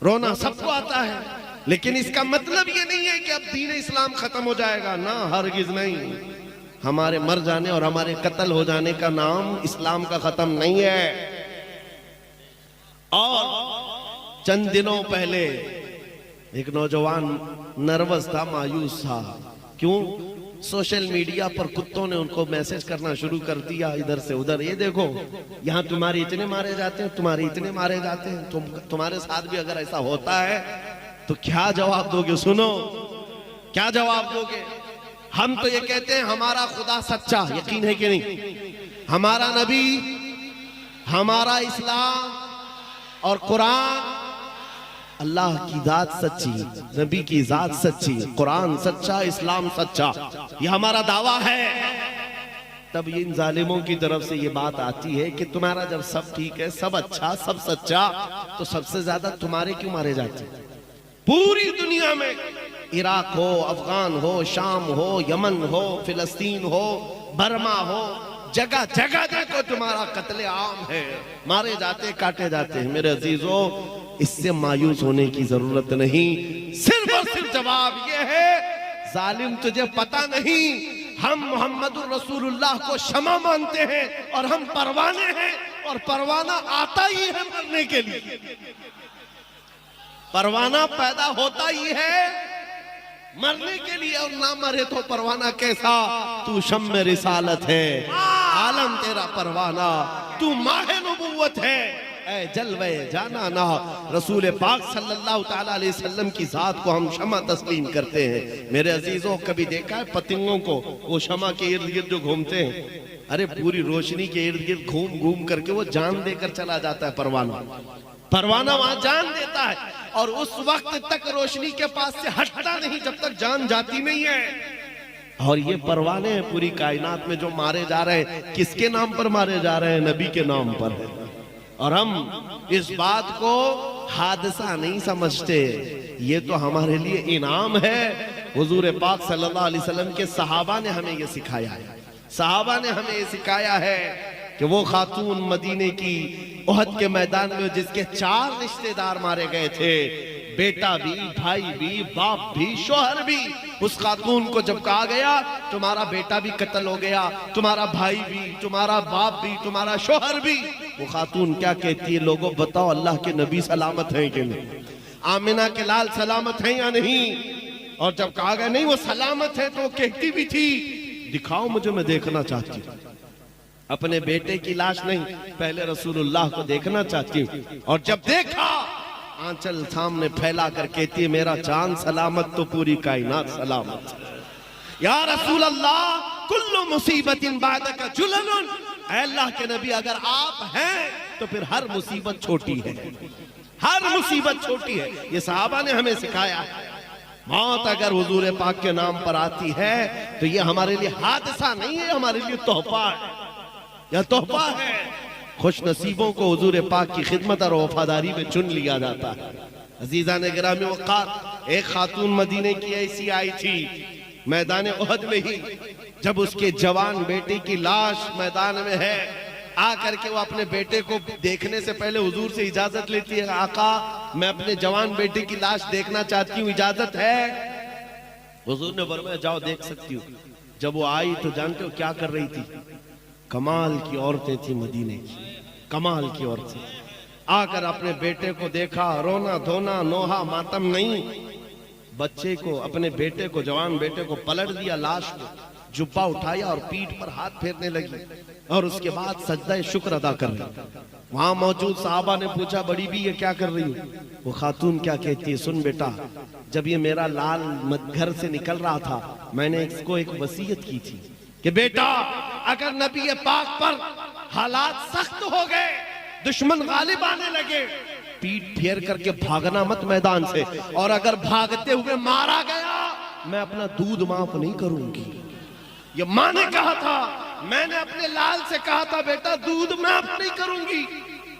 रोना सबको आता है। लेकिन इसका मतलब ये नहीं है कि अब दीन इस्लाम खत्म हो जाएगा ना, हरगिज नहीं। हमारे मर जाने और हमारे कत्ल हो जाने का नाम इस्लाम का खत्म नहीं है। और चंद दिनों पहले एक नौजवान नर्वस था, मायूस था। क्यों? सोशल मीडिया पर कुत्तों ने उनको मैसेज करना शुरू कर दिया इधर से उधर, ये देखो यहाँ तुम्हारे इतने मारे जाते हैं, तुम्हारे इतने मारे जाते हैं, तुम्हारे साथ भी अगर ऐसा होता है तो क्या जवाब दोगे? सुनो, क्या जवाब दोगे? हम तो ये कहते हैं हमारा खुदा सच्चा, यकीन है कि नहीं? हमारा नबी, हमारा इस्लाम और कुरान, अल्लाह की जात सच्ची, नबी की जात सच्ची, कुरान सच्चा, इस्लाम सच्चा, ये हमारा दावा है। तब इन जालिमों की तरफ से ये बात आती है कि तुम्हारा जब सब ठीक है, सब अच्छा, सब सच्चा, तो सबसे ज्यादा तुम्हारे क्यों मारे जाते? पूरी दुनिया में इराक हो, अफगान हो, शाम हो, यमन हो, फिलिस्तीन हो, बर्मा हो, जगह जगह देखो तुम्हारा कत्ले आम है, मारे जाते, काटे जाते हैं। मेरे अजीजों, इससे मायूस होने की जरूरत नहीं। सिर्फ और सिर्फ जवाब यह है, जालिम तुझे पता नहीं, हम मोहम्मदुर रसूलुल्लाह को क्षमा मानते हैं और हम परवाने हैं, और परवाना आता ही है मरने के लिए। परवाना पैदा होता ही है मरने के लिए, और ना मरे तो परवाना कैसा? तू शम्मे रिसालत है, आलम तेरा परवाना, तू माहे नबुव्वत है, ऐ जलवे जाना ना। रसूल पाक सल्लल्लाहु ताला अलैहि वसल्लम की जात को हम क्षमा तस्लीम करते हैं। मेरे अजीजों, कभी देखा है पतंगों को वो क्षमा के इर्द गिर्द जो घूमते हैं? अरे पूरी रोशनी के इर्द गिर्द घूम घूम करके वो जान देकर चला जाता है। परवाना, परवाना वहां जान देता है, और उस वक्त तक रोशनी के पास से हटता नहीं जब तक जान जाती नहीं है। और ये परवाने हैं पूरी कायनात में जो मारे जा रहे हैं, किसके नाम पर मारे जा रहे हैं? नबी के नाम पर। और हम इस बात को हादसा नहीं समझते, ये तो हमारे लिए इनाम है। हुजूर पाक सल्लल्लाहु अलैहि वसल्लम के सहाबा ने हमें ये सिखाया है, सहाबा ने हमें ये सिखाया है कि वो खातून मदीने की उहद के मैदान में जिसके 4 रिश्तेदार मारे गए थे, बेटा भी, भाई भी, बाप भी, शोहर भी, उस खातून को जब कहा गया तुम्हारा बेटा भी कत्ल हो गया, तुम्हारा भाई भी, तुम्हारा बाप भी, तुम्हारा शोहर भी, वो खातून क्या कहती है? लोगों बताओ, अल्लाह के नबी सलामत हैं कि नहीं? आमिना के लाल सलामत हैं या नहीं? और जब कहा गया नहीं वो सलामत है, तो वो कहती भी थी दिखाओ मुझे, मैं देखना चाहती हूँ अपने बेटे की लाश नहीं, पहले रसूलुल्लाह को देखना चाहती हूँ। और जब देखा, आंचल सामने फैला कर कहती है मेरा चांद सलामत तो पूरी कायनात सलामत। या रसूल अल्लाह, कुल्लु मुसीबतिन बादका जुललुन, ऐ अल्लाह के नबी अगर आप हैं तो फिर हर मुसीबत छोटी है, हर मुसीबत छोटी है। ये सहाबा ने हमें सिखाया है। मौत अगर हुजूर पाक के नाम पर आती है तो ये हमारे लिए हादसा नहीं है, हमारे लिए तोहफा है, यह तोहफा है। खुश नसीबों को हुजूर पाक की खिदमत और वफादारी में चुन लिया जाता है। अजीजा ने गिरामी वक़ार, एक खातून मदीने की ऐसी आई थी मैदान उहद में ही, जब उसके जवान बेटे की लाश मैदान में है, आकर के वो अपने बेटे को देखने से पहले हुजूर से इजाजत लेती है, आका मैं अपने जवान बेटे की लाश देखना चाहती हूँ, इजाजत है? हुजूर ने फरमाया जाओ देख सकती हूँ। जब वो आई तो जानते हो क्या कर रही थी? कमाल की औरतें थी मदीने की, कमाल की औरतें। आकर अपने बेटे को देखा, रोना धोना नोहा मातम नहीं, बच्चे को, अपने बेटे को, जवान बेटे को पलट दिया, लाश को जुब्बा उठाया और पीठ पर हाथ फेरने लगी, और उसके बाद सजदा शुक्र अदा कर रही। वहां मौजूद साहबा ने पूछा बड़ी भी ये क्या कर रही हो? वो खातून क्या कहती है, सुन बेटा, जब ये मेरा लाल घर से निकल रहा था मैंने इसको एक वसीयत की थी कि बेटा अगर नबी पाक पर हालात सख्त हो गए दुश्मन गालिब आने लगे, पीठ फेर करके भागना मत मैदान से, और अगर भागते हुए मारा गया मैं अपना दूध माफ नहीं करूंगी। ये माँ ने कहा था, मैंने अपने लाल से कहा था बेटा दूध माफ नहीं करूंगी,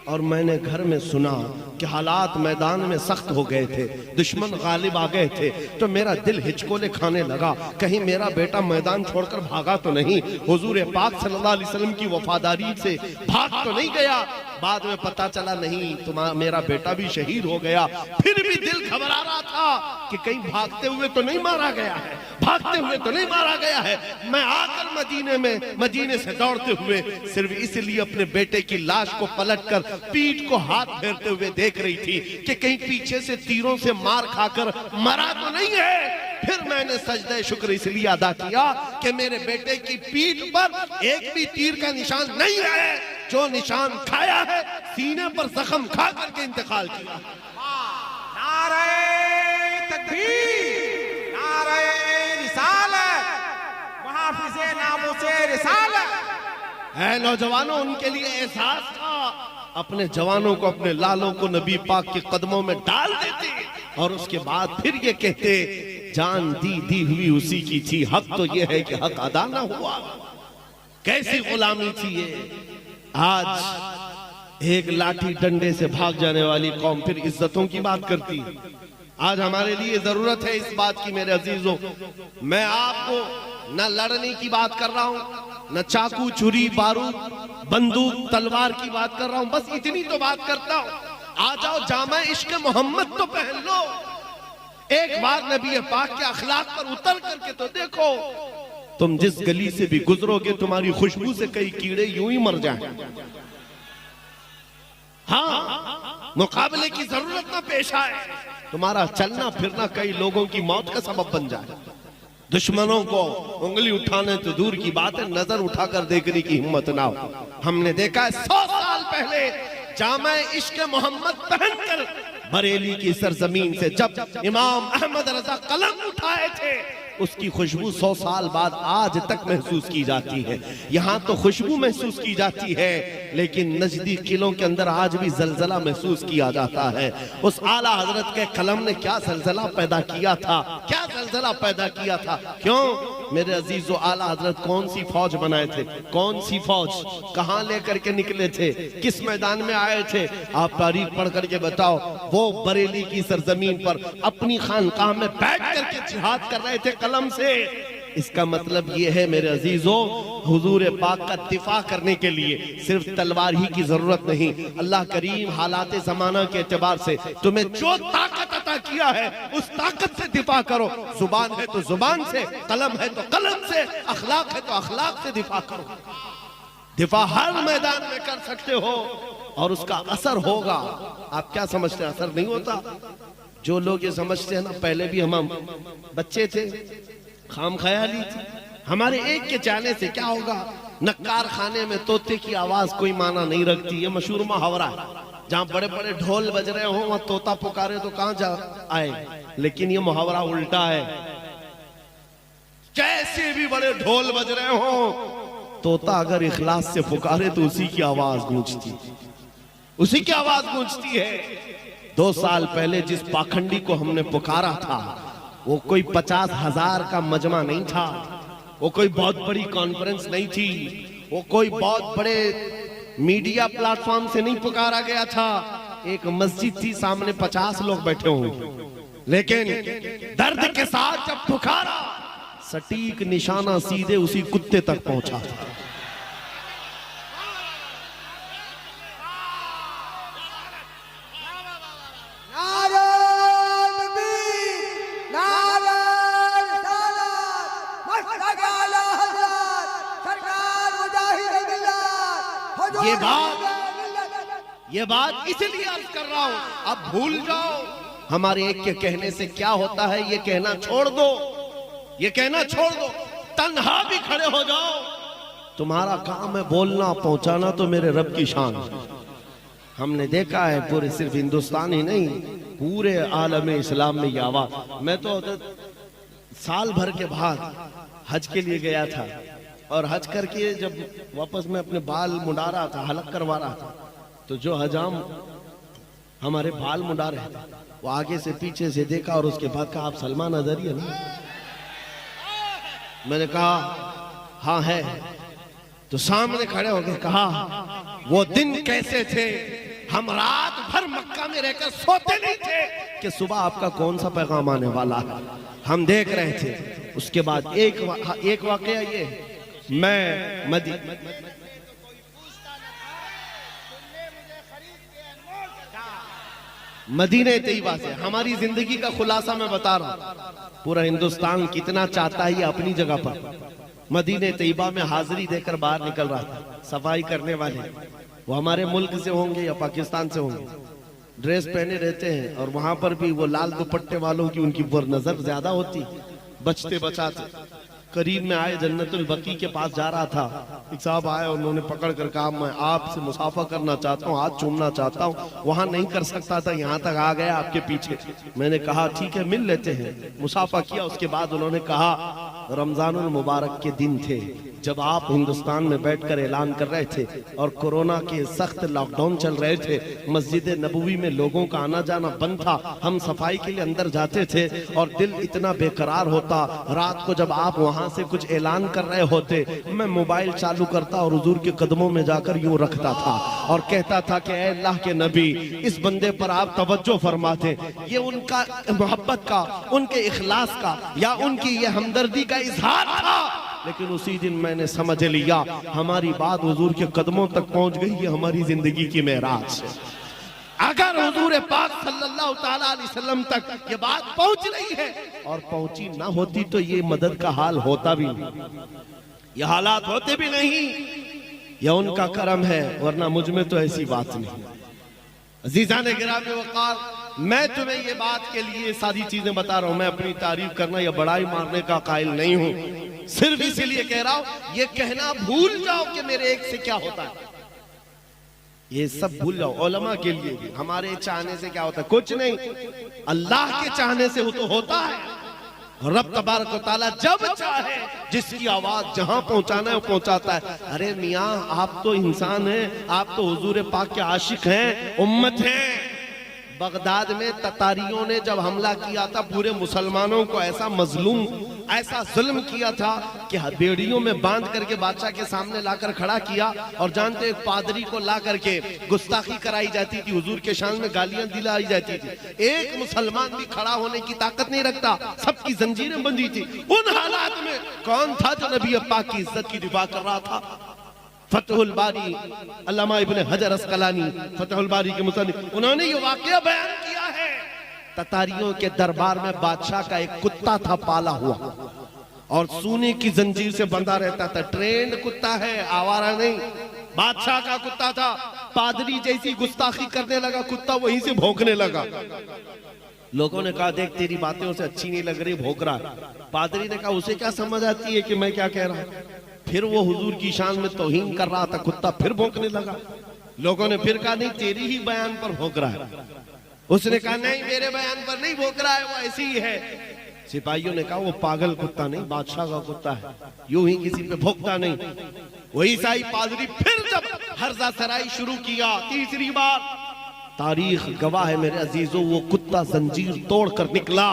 और मैंने घर में सुना कि हालात मैदान में सख्त हो गए थे, दुश्मन गालिब आ गए थे, तो मेरा दिल हिचकोले खाने लगा, कहीं मेरा बेटा मैदान छोड़कर भागा तो नहीं, हुजूर पाक सल्लल्लाहु अलैहि वसल्लम की वफादारी से भाग तो नहीं गया। बाद में पता चला नहीं, तुम्हारा मेरा बेटा भी शहीद हो गया। फिर भी दिल घबरा रहा था कि कहीं भागते हुए तो नहीं मारा गया है, भागते हुए तो नहीं मारा गया है। मैं आकर मदीने से दौड़ते हुए सिर्फ इसलिए अपने बेटे की लाश को पलटकर पीठ को हाथ फेरते हुए देख रही थी कि कहीं पीछे से तीरों से मार खाकर मरा तो नहीं है। फिर मैंने सजदे शुक्र इसलिए अदा किया कि मेरे बेटे की पीठ पर एक भी तीर का निशान नहीं है, जो निशान खाया है सीने पर जख्म खा करके इंतकाल किया। नारे तकबीर, नारे रिसालत, मुहाफिज़े नामूसे रिसालत। है नौजवानों, उनके लिए एहसास था, अपने जवानों को, अपने लालों को नबी पाक के कदमों में डाल देते, और उसके बाद फिर ये कहते जान दी हुई उसी की थी, हक तो ये है कि हक अदा ना हुआ। कैसी गुलामी थी ये। आज एक लाठी डंडे से भाग जाने वाली कौम फिर इज्जतों की बात करती है। आज हमारे लिए जरूरत है इस बात की मेरे अजीजों, मैं आपको न लड़ने की बात कर रहा हूं, न चाकू छुरी बारूद बंदूक तलवार की बात कर रहा हूं, बस इतनी तो बात करता हूं। आ जाओ जामा इश्क मोहम्मद तो पहन लो, एक बार नबी पाक के अखलाक पर उतर करके तो देखो। तुम जिस गली से भी गुजरोगे तुम्हारी खुशबू से कई कीड़े यूं ही मर जाएं। हाँ, मुकाबले की जरूरत ना पेश आए, तुम्हारा चलना फिरना कई लोगों की मौत का सबब बन जाए। दुश्मनों को उंगली उठाने तो दूर की बात है, नजर उठाकर देखने की हिम्मत ना हो। हमने देखा है 100 साल पहले जामा इश्क मोहम्मद पहनकर बरेली की सरजमीन से जब इमाम अहमद रजा कलम उठाए थे, उसकी खुशबू 100 साल बाद आज तक महसूस की जाती है। यहाँ तो खुशबू महसूस की जाती है, लेकिन नजदीक किलों के अंदर आज भी जलजला महसूस किया जाता है। उस आला हजरत के कलम ने क्या जलजला पैदा किया था, क्या जलजला पैदा किया था। क्यों मेरे अजीजों, आला हजरत कौन सी फौज बनाए थे, कौन सी फौज, कहाँ लेकर के निकले थे, किस मैदान में आए थे, आप तारीख पढ़ करके बताओ। वो बरेली की सरजमीन पर अपनी खानकाह में बैठ करके जिहाद कर रहे थे कलम से। इसका मतलब ये है मेरे अजीजों, हुजूर पाक का दिफा करने के लिए सिर्फ तलवार ही की जरूरत नहीं। अल्लाह करीम हालात जमाना के एतबार से तुम्हें जो ताकत अता किया है उस ताकत से दिफा करो। जुबान है तो जुबान से, कलम है तो कलम से, अखलाक है तो अखलाक से दिफा करो। दिफा हर मैदान में कर सकते हो और उसका असर होगा। आप क्या समझते हैं असर नहीं होता? जो लोग ये समझते हैं ना, पहले भी हम बच्चे थे, खाम ख्याली थी, हमारे एक के जाने से क्या होगा। नक्कार खाने में तोते की आवाज कोई माना नहीं रखती, ये मशहूर मुहावरा है। जहाँ बड़े बड़े ढोल बज रहे हो वहां तोता पुकारे तो कहां जा आए, लेकिन ये मुहावरा उल्टा है। कैसे भी बड़े ढोल बज रहे हो, तोता अगर इखलास से पुकारे तो उसी की आवाज गूंजती, उसी की आवाज गूंजती है। 2 साल पहले जिस पाखंडी को हमने पुकारा था वो कोई 50,000 का मजमा नहीं था, वो कोई बहुत बड़ी कॉन्फ्रेंस नहीं थी, वो कोई बहुत बड़े मीडिया प्लेटफॉर्म से नहीं पुकारा गया था। एक मस्जिद थी, सामने 50 लोग बैठे होंगे, लेकिन दर्द के साथ जब पुकारा सटीक निशाना सीधे उसी कुत्ते तक पहुंचा। ये बात इसलिए अर्ज कर रहा हूं, अब भूल जाओ हमारे एक के कहने से क्या होता है, ये कहना छोड़ दो, ये कहना छोड़ दो, तन्हा भी खड़े हो जाओ। तुम्हारा काम है बोलना, पहुंचाना तो मेरे रब की शान। हमने देखा है पूरे सिर्फ हिंदुस्तान ही नहीं, पूरे आलम इस्लाम में ये आवाज। मैं तो साल भर के बाद हज के लिए गया था और हज करके जब वापस मैं अपने बाल मुड़ा रहा था, हलक करवा रहा था, तो जो हजाम हमारे बाल मुंडा रहे थे, वो आगे से पीछे से देखा और उसके बाद कहा, आप सलमान अजहरी है ना? मैंने कहा हाँ है। तो सामने खड़े होकर कहा, वो दिन कैसे थे, हम रात भर मक्का में रहकर सोते नहीं थे कि सुबह आपका कौन सा पैगाम आने वाला है, हम देख रहे थे। उसके बाद एक वाकया ये, मैं मदीने तैयबा से हमारी जिंदगी का खुलासा मैं बता रहा हूं। पूरा हिंदुस्तान कितना चाहता है ये अपनी जगह पर। मदीने तैयबा में हाजिरी देकर बाहर निकल रहा था। सफाई करने वाले वो हमारे मुल्क से होंगे या पाकिस्तान से होंगे, ड्रेस पहने रहते हैं और वहां पर भी वो लाल दुपट्टे वालों की उनकी नजर ज्यादा होती, बचते बचाते। करीब में आए, जन्नतुल बकी के पास जा रहा था, एक साहब आए, उन्होंने पकड़ कर कहा, मैं आपसे मुसाफा करना चाहता हूँ, हाथ चूमना चाहता हूँ। वहां नहीं कर सकता था, यहाँ तक आ गया आपके पीछे। मैंने कहा ठीक है मिल लेते हैं, मुसाफा किया। उसके बाद उन्होंने कहा, रमजानुल मुबारक के दिन थे जब आप हिंदुस्तान में बैठकर ऐलान कर रहे थे और कोरोना के सख्त लॉकडाउन चल रहे थे, मस्जिद नबवी में लोगों का आना जाना बंद था, हम सफाई के लिए अंदर जाते थे और दिल इतना बेकरार होता। रात को जब आप वहां से कुछ ऐलान कर रहे होते, मैं मोबाइल चालू करता और हुजूर के कदमों में जाकर यूं रखता था और कहता था कि ऐ अल्लाह के नबी, इस बंदे पर आप तवज्जो फरमाते। ये उनका मोहब्बत का, उनके इखलास का या उनकी ये हमदर्दी का इजहार था। लेकिन उसी दिन मैंने समझ लिया हमारी बात हुजूर के कदमों तक पहुंच गई, ये हमारी जिंदगी की मेराज है। अगर हुजूर पाक सल्लल्लाहु ताला अलैहि वसल्लम तक ये बात पहुंच रही है और पहुंची ना होती तो ये मदद का हाल होता भी नहीं, ये हालात होते भी नहीं। यह उनका करम है, वरना मुझ में तो ऐसी बात नहीं। अजीज़ान गिरामी वक़ार, मैं तुम्हें ये बात के लिए सारी चीजें बता रहा हूं। मैं अपनी तारीफ करना या बड़ाई मारने का कायल नहीं हूं, सिर्फ इसीलिए कह रहा हूं, ये कहना भूल जाओ कि मेरे एक से क्या होता है, ये सब भूल जाओ। उलमा के लिए भी हमारे चाहने से क्या होता है, कुछ नहीं, अल्लाह के चाहने से वो तो होता है। रब तबारक व तआला जब चाहे जिसकी आवाज जहां पहुंचाना है वो पहुंचाता है। अरे मियां, आप तो इंसान हैं, आप तो हुजूर पाक के आशिक हैं, उम्मत हैं। बगदाद में ततारियों ने जब हमला किया था, पूरे मुसलमानों को ऐसा मजलूम, ऐसा जुल्म किया था कि बेड़ियों में बांध करके बादशाह के सामने लाकर खड़ा किया। और जानते, एक पादरी को ला करके गुस्ताखी कराई जाती थी, हुजूर के शान में गालियां दिलाई जाती थी। एक मुसलमान भी खड़ा होने की ताकत नहीं रखता, सबकी जंजीरें बंधी थी। उन हालात में कौन था जो नबी पाक की इज्जत की दिफा कर रहा था? फतहुल बारी, अल्लामा इब्न हजर अस्कलानी फतहुल बारी के मुसन्निफ, उन्होंने ये वाकया बयान किया है। ततारियों के दरबार में बादशाह का एक कुत्ता था पाला हुआ और सोने की जंजीर से बंधा रहता था। ट्रेंड कुत्ता है, आवारा नहीं, बादशाह का कुत्ता था। पादरी जैसी गुस्ताखी करने लगा, कुत्ता वहीं से भौंकने लगा। लोगों ने कहा, देख तेरी बातें उसे अच्छी नहीं लग रही, भौंक रहा है। पादरी ने कहा, उसे क्या समझ आती है कि मैं क्या कह रहा हूं? फिर वो हुजूर की शान में तौहीन कर रहा था, कुत्ता फिर भौंकने लगा। लोगों ने फिर कहा, नहीं तेरी ही बयान पर भौंक रहा है। उसने कहा, नहीं मेरे बयान पर नहीं भौंक रहा है, वो ऐसी ही है। सिपाहियों ने कहा, वो पागल कुत्ता नहीं, बादशाह का कुत्ता है, यूं ही किसी पे भौंकता नहीं। वही ईसाई पादरी फिर जब हर्जा सराई शुरू किया तीसरी बार, तारीख गवाह है मेरे अजीजों, वो कुत्ता जंजीर तोड़कर निकला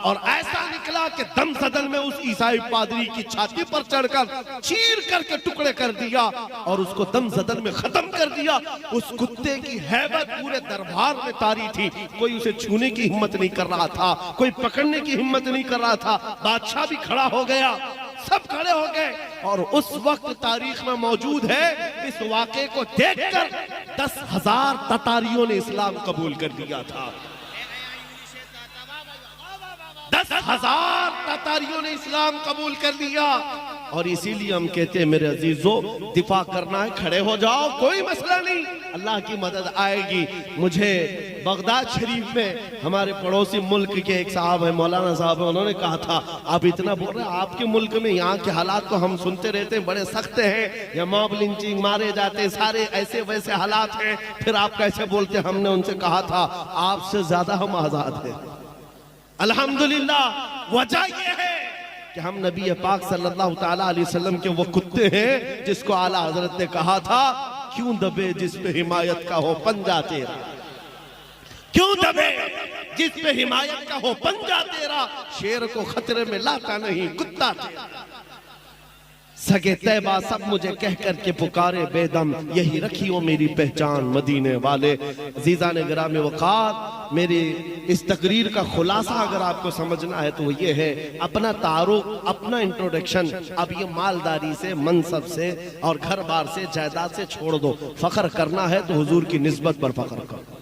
और ऐसा निकला कि दम सदन में उस ईसाई पादरी की छाती पर चढ़कर चीर करके टुकड़े कर दिया और उसको दम सदन में खत्म कर दिया। उस कुत्ते की हैबत पूरे दरबार में तारी थी। कोई उसे छूने की हिम्मत नहीं कर रहा था, कोई पकड़ने की हिम्मत नहीं कर रहा था। बादशाह भी खड़ा हो गया, सब खड़े हो गए। और उस वक्त तारीख में मौजूद है, इस वाक़े को देखकर 10,000 ततारियों ने इस्लाम कबूल कर दिया था। 10,000 ततारियों ने इस्लाम कबूल कर लिया। और इसीलिए हम कहते हैं मेरे अजीजों, दिफा करना है, खड़े हो जाओ, कोई मसला नहीं, अल्लाह की मदद आएगी। मुझे बगदाद शरीफ में हमारे पड़ोसी मुल्क के एक साहब है, मौलाना साहब है, उन्होंने कहा था, आप इतना बोल रहे हैं, आपके मुल्क में यहाँ के हालात तो हम सुनते रहते हैं, बड़े सख्त हैं, या मॉब लिंचिंग, मारे जाते, सारे ऐसे वैसे हालात हैं, फिर आप कैसे बोलते? हमने उनसे कहा था, आपसे ज्यादा हम आजाद हैं अल्हम्दुलिल्लाह। वजह यह है कि हम नबी पाक सल्लल्लाहु ताला अलैहि वसल्लम के वो कुत्ते हैं जिसको आला हजरत ने कहा था क्यों दबे जिस पे हिमायत का हो पंजा तेरा, क्यों दबे जिस पे हिमायत का हो पंजा तेरा, शेर को खतरे में लाता नहीं कुत्ता तेरा। सगे तैबा सब मुझे कह करके पुकारे बेदम, यही रखियो मेरी पहचान मदीने वाले। अज़ीज़ान गिराम वक़ार, मेरी इस तकरीर का खुलासा अगर आपको समझना है तो ये है, अपना तारुफ, अपना इंट्रोडक्शन अब ये मालदारी से, मनसब से और घर बार से, जायदाद से छोड़ दो। फख्र करना है तो हुजूर की निस्बत पर फख्र करो,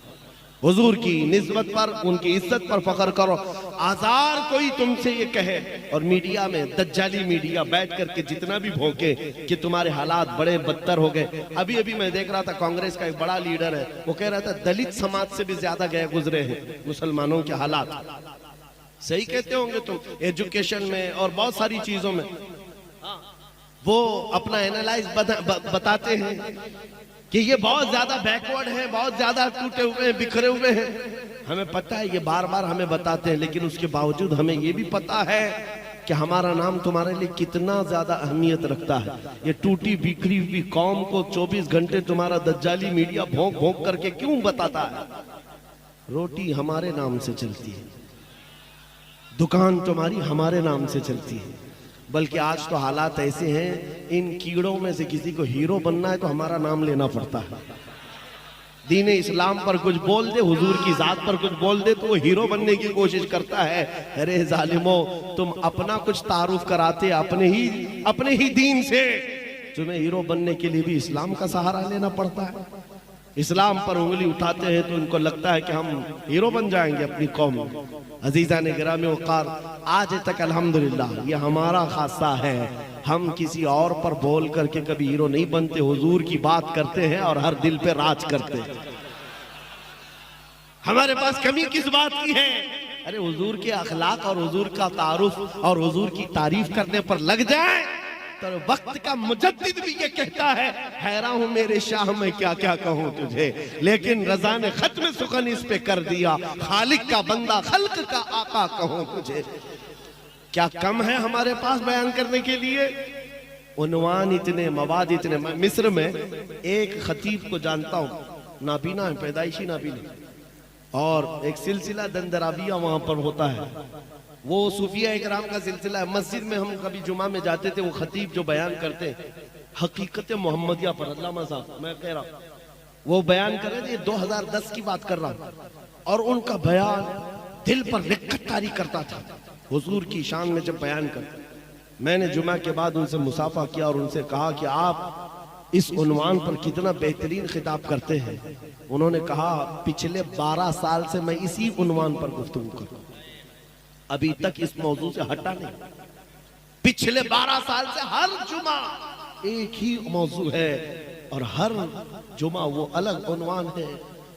हुजूर की निस्बत पर, उनकी इज्जत पर फख्र करो। आजार कोई तुमसे ये कहे, और मीडिया में दज्जाली मीडिया बैठ करके जितना भी भौंके कि तुम्हारे हालात बड़े बदतर हो गए। अभी अभी मैं देख रहा था, कांग्रेस का एक बड़ा लीडर है, वो कह रहा था दलित समाज से भी ज्यादा गए गुजरे हैं मुसलमानों के हालात। सही कहते होंगे तुम, एजुकेशन में और बहुत सारी चीजों में वो अपना एनालाइज बताते हैं कि ये बहुत ज्यादा बैकवर्ड है, बहुत ज्यादा टूटे हुए हैं, बिखरे हुए हैं। हमें पता है, ये बार बार हमें बताते हैं, लेकिन उसके बावजूद हमें ये भी पता है कि हमारा नाम तुम्हारे लिए कितना ज्यादा अहमियत रखता है। ये टूटी बिखरी हुई कौम को 24 घंटे तुम्हारा दज्जाली मीडिया भोंक भोंक करके क्यों बताता है? रोटी हमारे नाम से चलती है, दुकान तुम्हारी हमारे नाम से चलती है। बल्कि आज तो हालात ऐसे हैं, इन कीड़ों में से किसी को हीरो बनना है तो हमारा नाम लेना पड़ता है। दीन इस्लाम पर कुछ बोल दे, हुजूर की जात पर कुछ बोल दे तो वो हीरो बनने की कोशिश करता है। अरे जालिमो, तुम अपना कुछ तारुफ कराते अपने ही दीन से, तुम्हें हीरो बनने के लिए भी इस्लाम का सहारा लेना पड़ता है। इस्लाम पर उंगली उठाते हैं तो उनको लगता है कि हम हीरो बन जाएंगे अपनी कौम में। अजीज़ान गिरामी वक़ार, आज तक अल्हम्दुलिल्लाह ये हमारा खासा है, हम किसी और पर बोल करके कभी हीरो नहीं बनते, हुजूर की बात करते हैं और हर दिल पे राज करते हैं। हमारे पास कमी किस बात की है? अरे हुजूर के अखलाक और हुजूर का तारुफ और हुजूर की तारीफ करने पर लग जाए तो वक्त का मुजद्दिद भी ये कहता है, हैरान हूं मेरे शाह मैं क्या क्या कहूं तुझे, लेकिन रजा ने खत्म सुखन इस पे कर दिया, खालिक का बंदा खल्क का आका कहूं तुझे। क्या कम है हमारे पास बयान करने के लिए? उन्वान इतने, मवाद इतने। मैं मिस्र में एक खतीब को जानता हूं, नाबीना है, पैदाइशी नाबीना, और एक सिलसिला दंदराबिया वहां पर होता है, वो सूफिया इकराम का सिलसिला है। मस्जिद में हम कभी जुमा में जाते थे, वो खतीब जो बयान करते हैं हकीकत मोहम्मदिया पर, अल्लामा साहब मैं कह रहा हूँ, वो बयान कर रहे थे, 2010 की बात कर रहा हूँ, और उनका बयान दिल पर रिक्कत तारी करता था हुजूर की शान में जब बयान करते। मैंने जुमा के बाद उनसे मुसाफा किया और उनसे कहा कि आप इस उन्वान पर कितना बेहतरीन खिताब करते हैं। उन्होंने कहा पिछले 12 साल से मैं इसी उन्वान पर गुफ्तगू कर रहा हूं, अभी तक इस मौजू से हटा नहीं। पिछले 12 साल से हर जुमा एक ही मौजू है और हर जुमा वो अलग उन्वान है।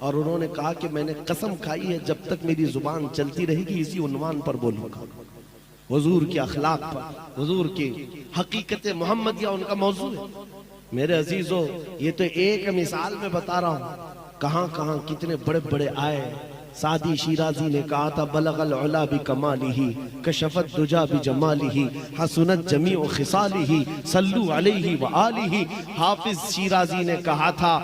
और उन्होंने कहा कि मैंने कसम खाई है जब तक मेरी जुबान चलती रहेगी इसी उन्वान पर बोलूंगा, हुजूर के अखलाक पर, हुजूर की हकीकत मोहम्मदिया उनका मौजू है। मेरे अजीजों, ये तो एक मिसाल में बता रहा हूँ, कहां कहां कितने बड़े बड़े आए। सादी शिराजी ने कहा था बलगल उला भी कमालिही कशफत दुजा भी जमालिही हसनत जमीउ खिसालिही सल्लु अलैहि व आलिही। हाफिज शिराजी ने कहा था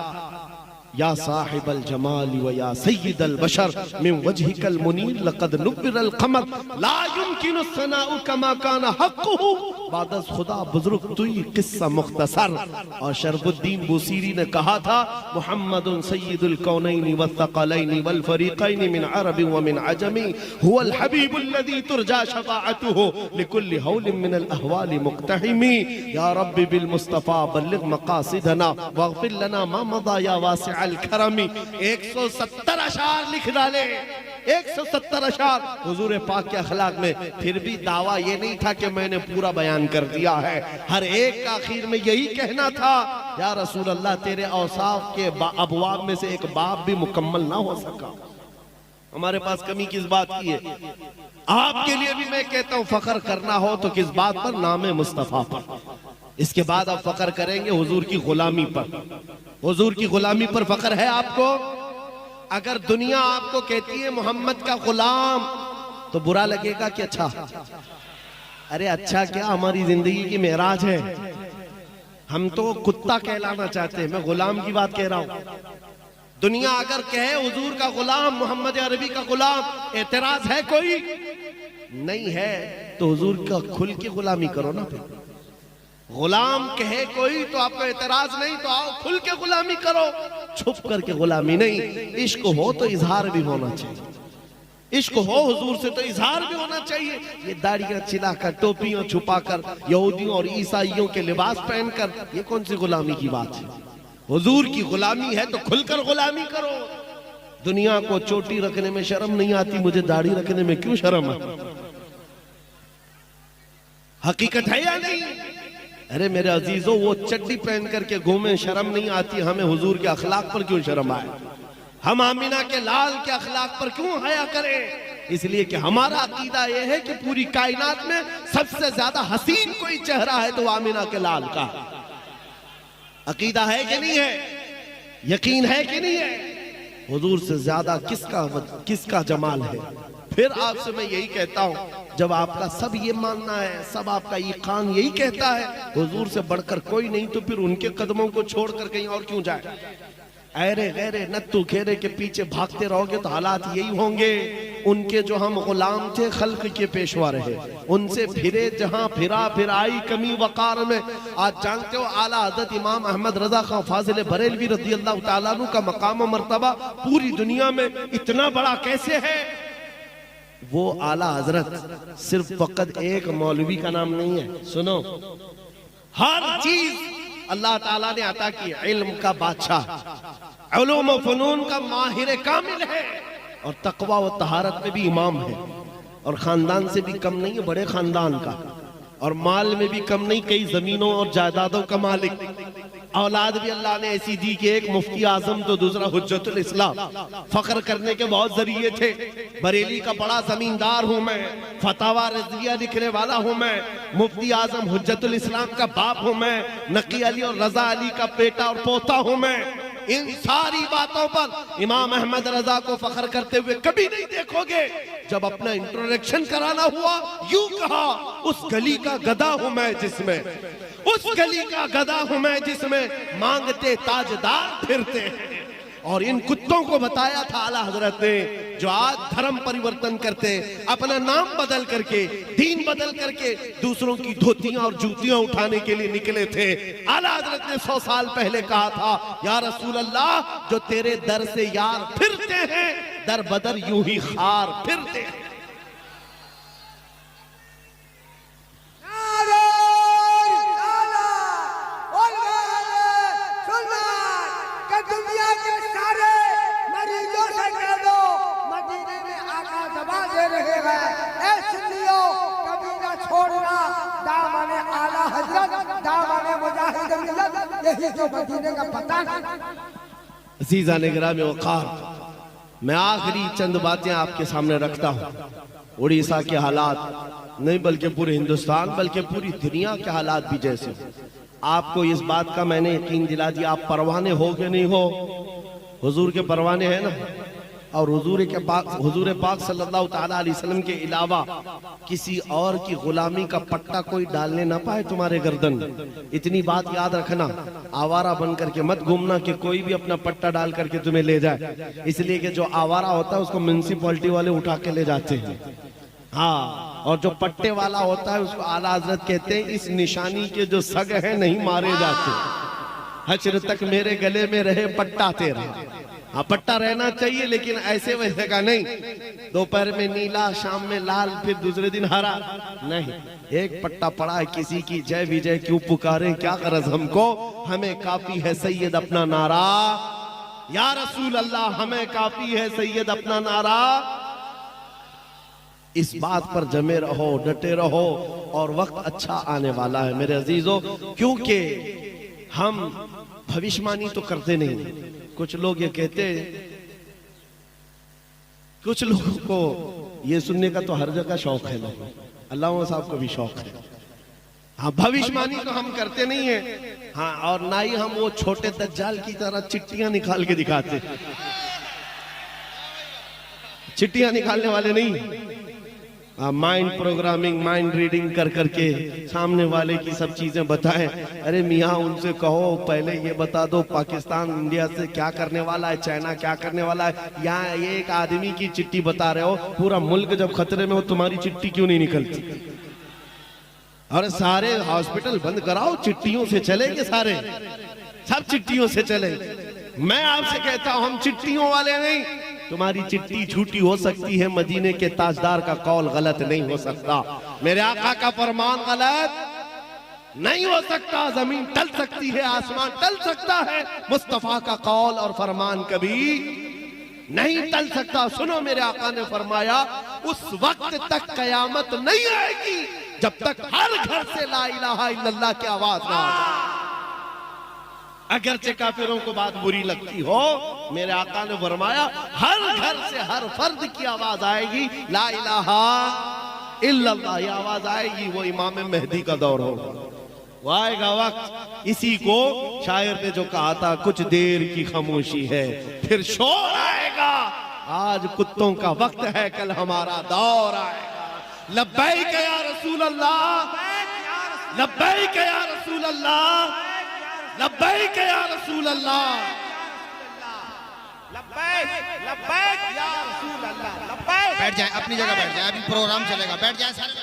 या साहिबल जमाल व या सय्यिदल बशर मिन वजहिकल मुनीर लक़द नुब्बिरल क़मर ला युमकिनु सनाउ कमा काना हक़्क़ुहु बादस खुदा बुजुर्ग तुई किस्सा मुख्तसर। और शरफुद्दीन बुसीरी ने कहा था मुहम्मदुन सय्यिदुल कौनैनि वत्थक़लैनि वल फ़रीक़ैनि मिन अरबि व मिन अजमी हुवल हबीबुल लज़ी तुरजा शफ़ाअतुहु लिकुल्लि हौलिन मिनल अहवालि मुक़्तहिमी। या रब्बी बिल मुस्तफ़ा बल्लिग़ मक़ासिदना वग़फ़िर लना मा मज़ा या वासिअल करमी। 170 अशार लिख डाले, 170 अशार हुजूर पाक के अखलाक में। फिर भी दावा ये नहीं था कि मैंने पूरा बयान कर दिया है, हर एक का आखिर में यही कहना था या रसूल अल्लाह तेरे औसाफ के अबवाब में से एक बाब भी मुकम्मल ना हो सका। हमारे पास कमी किस बात की है? आपके लिए भी मैं कहता हूं फख्र करना हो तो किस बात पर? नाम मुस्तफा पर। इसके बाद आप फख्र करेंगे हुजूर की गुलामी पर। हुजूर की गुलामी पर फख्र है आपको? अगर दुनिया आपको कहती है मोहम्मद का गुलाम तो बुरा लगेगा कि अच्छा? अरे अच्छा क्या, हमारी जिंदगी की मेराज है, हम तो कुत्ता कहलाना चाहते हैं, मैं गुलाम की बात कह रहा हूं। दुनिया अगर कहे हुजूर का गुलाम, मोहम्मद अरबी का गुलाम, एतराज है कोई? नहीं है तो हुजूर का खुल के गुलामी करो ना। फिर गुलाम कहे कोई तो आपको एतराज नहीं, तो आओ खुल के गुलामी करो, छुप करके गुलामी नहीं। इश्क हो तो इजहार भी होना चाहिए, इश्क हो हुजूर से तो इजहार भी होना चाहिए। ये दाढ़ियां चिलाकर, टोपियां छुपाकर, यहूदियों और ईसाइयों के लिबास पहनकर, ये कौन सी गुलामी की बात है? हुजूर की गुलामी है तो खुलकर गुलामी करो। दुनिया को चोटी रखने में शर्म नहीं आती, मुझे दाढ़ी रखने में क्यों शर्म है? हकीकत है या नहीं? अरे मेरे अजीजों, वो चड्डी पहन करके घूमे, शर्म नहीं आती, हमें हुजूर के अखलाक पर क्यों शर्म आए? हम आमिना के लाल के अखलाक पर क्यों हया करें? इसलिए कि हमारा अकीदा यह है कि पूरी कायनात में सबसे ज्यादा हसीन कोई चेहरा है तो आमिना के लाल का। अकीदा है कि नहीं है? यकीन है कि नहीं है? हुजूर से ज्यादा किसका जमाल है? फिर आपसे मैं यही कहता हूं, जब आपका सब ये मानना है, सब आपका ईकान यही कहता है हुजूर से बढ़कर कोई नहीं, तो फिर उनके कदमों को छोड़कर कहीं और क्यों जाए? ऐरे गैरे नत्थु खेरे के पीछे भागते रहोगे तो हालात यही होंगे। उनके जो हम गुलाम थे, खल्क के पेशवा रहे, उनसे फिरे जहां फिरा, फिर आई कमी वकार में। आज जानते हो आला हज़रत इमाम अहमद रजा खां फाजिल बरेलवी रज़ी अल्लाह तआला अन्हु का मकाम और मर्तबा पूरी दुनिया में इतना बड़ा कैसे है? वो आला हजरत सिर्फ फकत एक मौलवी का नाम नहीं है, सुनो, हर चीज अल्लाह ताला ने अता की। इल्म का बादशाह, उलूम व फनून का माहिर कामिल है, और तकवा व तहारत में भी इमाम है, और खानदान से भी कम नहीं है, बड़े खानदान का, और माल में भी कम नहीं, कई जमीनों और जायदादों का मालिक। औलाद भी अल्लाह ने ऐसी दी कि एक मुफ्ती आजम तो दूसरा हुज्जतुल इस्लाम। फख्र करने के बहुत जरिए थे। बरेली का बड़ा जमींदार हूं मैं, फतावा रज़िया लिखने वाला हूं मैं, मुफ्ती आजम हुज्जतुल इस्लाम का बाप हूं मैं, नकी अली और रजा अली का बेटा और पोता हूं मैं। इन सारी बातों पर इमाम अहमद रजा को फख्र करते हुए कभी नहीं देखोगे। जब अपना इंट्रोडक्शन कराना हुआ, यूं कहा, उस गली का गधा हूं मैं जिसमें, उस गली का गधा हूं मैं जिसमें मांगते ताजदार फिरते हैं। और इन कुत्तों को बताया था आला हजरत ने, जो आज धर्म परिवर्तन करते, अपना नाम बदल करके, दीन बदल करके दूसरों की धोतियां और जूतियां उठाने के लिए निकले थे। आला हजरत ने 100 साल पहले कहा था, या रसूल अल्लाह, जो तेरे दर से यार फिरते हैं, दर बदर यूं ही खार फिरते हैं। अज़ीज़ान गिरामी वक़ार, मैं आखिरी चंद बातें आपके सामने रखता हूँ। उड़ीसा के हालात नहीं, बल्कि पूरे हिंदुस्तान, बल्कि पूरी दुनिया के हालात भी जैसे, आपको इस बात का मैंने यकीन दिला दिया। आप परवाने हो कि नहीं हो? हुजूर के परवाने हैं ना। और हुजूर पाक सल्लल्लाहु ताला अलैहि वसल्लम के अलावा किसी और की गुलामी का पट्टा कोई डालने ना पाए तुम्हारे गर्दन में। इतनी बात याद रखना, आवारा बन करके मत घूमना कि कोई भी अपना पट्टा डाल करके तुम्हें ले जाए। इसलिए कि जो आवारा होता है उसको म्युनिसिपैलिटी वाले उठा के ले जाते हैं, हाँ, और जो पट्टे वाला होता है उसको आला हजरत कहते हैं, इस निशानी के जो सग है नहीं मारे जाते। हश्र तक मेरे गले में रहे पट्टा तेरा। हाँ, पट्टा रहना चाहिए, लेकिन ऐसे वैसे का नहीं, दोपहर में नीला, शाम में लाल, फिर दूसरे दिन हरा नहीं। एक पट्टा पड़ा है, किसी की जय विजय क्यों पुकारे, क्या गरज हमको, हमें काफी है सैयद अपना नारा, या रसूल अल्लाह, हमें काफी है सैयद अपना नारा। इस बात पर जमे रहो, डटे रहो, और वक्त अच्छा आने वाला है मेरे अजीजों। क्योंकि हम भविष्यवाणी तो करते नहीं। कुछ लोग ये कहते, कुछ लोगों को ये सुनने का तो हर जगह शौक है, अल्लाह साहब को भी शौक है। हाँ, भविष्यवाणी तो हम करते नहीं है, हाँ, और ना ही हम वो छोटे दज्जाल की तरह चिट्ठियां निकाल के दिखाते। चिट्ठियां निकालने वाले नहीं, माइंड प्रोग्रामिंग, माइंड रीडिंग कर करके सामने वाले की सब चीजें बताएं। अरे मियाँ उनसे कहो पहले ये बता दो पाकिस्तान इंडिया से क्या करने वाला है, चाइना क्या करने वाला है। यहाँ ये एक आदमी की चिट्ठी बता रहे हो, पूरा मुल्क जब खतरे में हो तुम्हारी चिट्ठी क्यों नहीं निकलती? और सारे हॉस्पिटल बंद कराओ, चिट्ठियों से चलेंगे, सारे सब चिट्ठियों से चले। मैं आपसे कहता हूं हम चिट्ठियों वाले नहीं। तुम्हारी चिट्ठी झूठी हो सकती है, मदीने के ताजदार का कौल गलत नहीं हो सकता, मेरे आका का फरमान गलत नहीं हो सकता। जमीन टल सकती है, आसमान टल सकता है, मुस्तफा का कौल और फरमान कभी नहीं टल सकता। सुनो मेरे आका ने फरमाया उस वक्त तक कयामत नहीं आएगी जब तक हर घर से ला इलाहा इल्लल्लाह की आवाज ना आए। अगरचे काफिरों को बात बुरी लगती हो, मेरे आका ने फरमाया हर घर से हर फर्द की आवाज आएगी, ला इलाहा इल्लल्लाह ये आवाज आएगी। वो इमाम मेहदी का दौर होगा, वो आएगा वक्त। इसी को शायर ने जो कहा था, कुछ देर की खामोशी है फिर शोर आएगा। आज कुत्तों का वक्त है, कल हमारा दौर आएगा। लब्बैक या रसूल अल्लाह, लब्बैक या रसूल अल्लाह, लब्बैक या रसूल अल्लाह, लब्बैक लब्बैक या रसूल अल्लाह, लब्बैक। बैठ जाए अपनी जगह, बैठ जाए, अभी प्रोग्राम चलेगा, बैठ जाए सारे।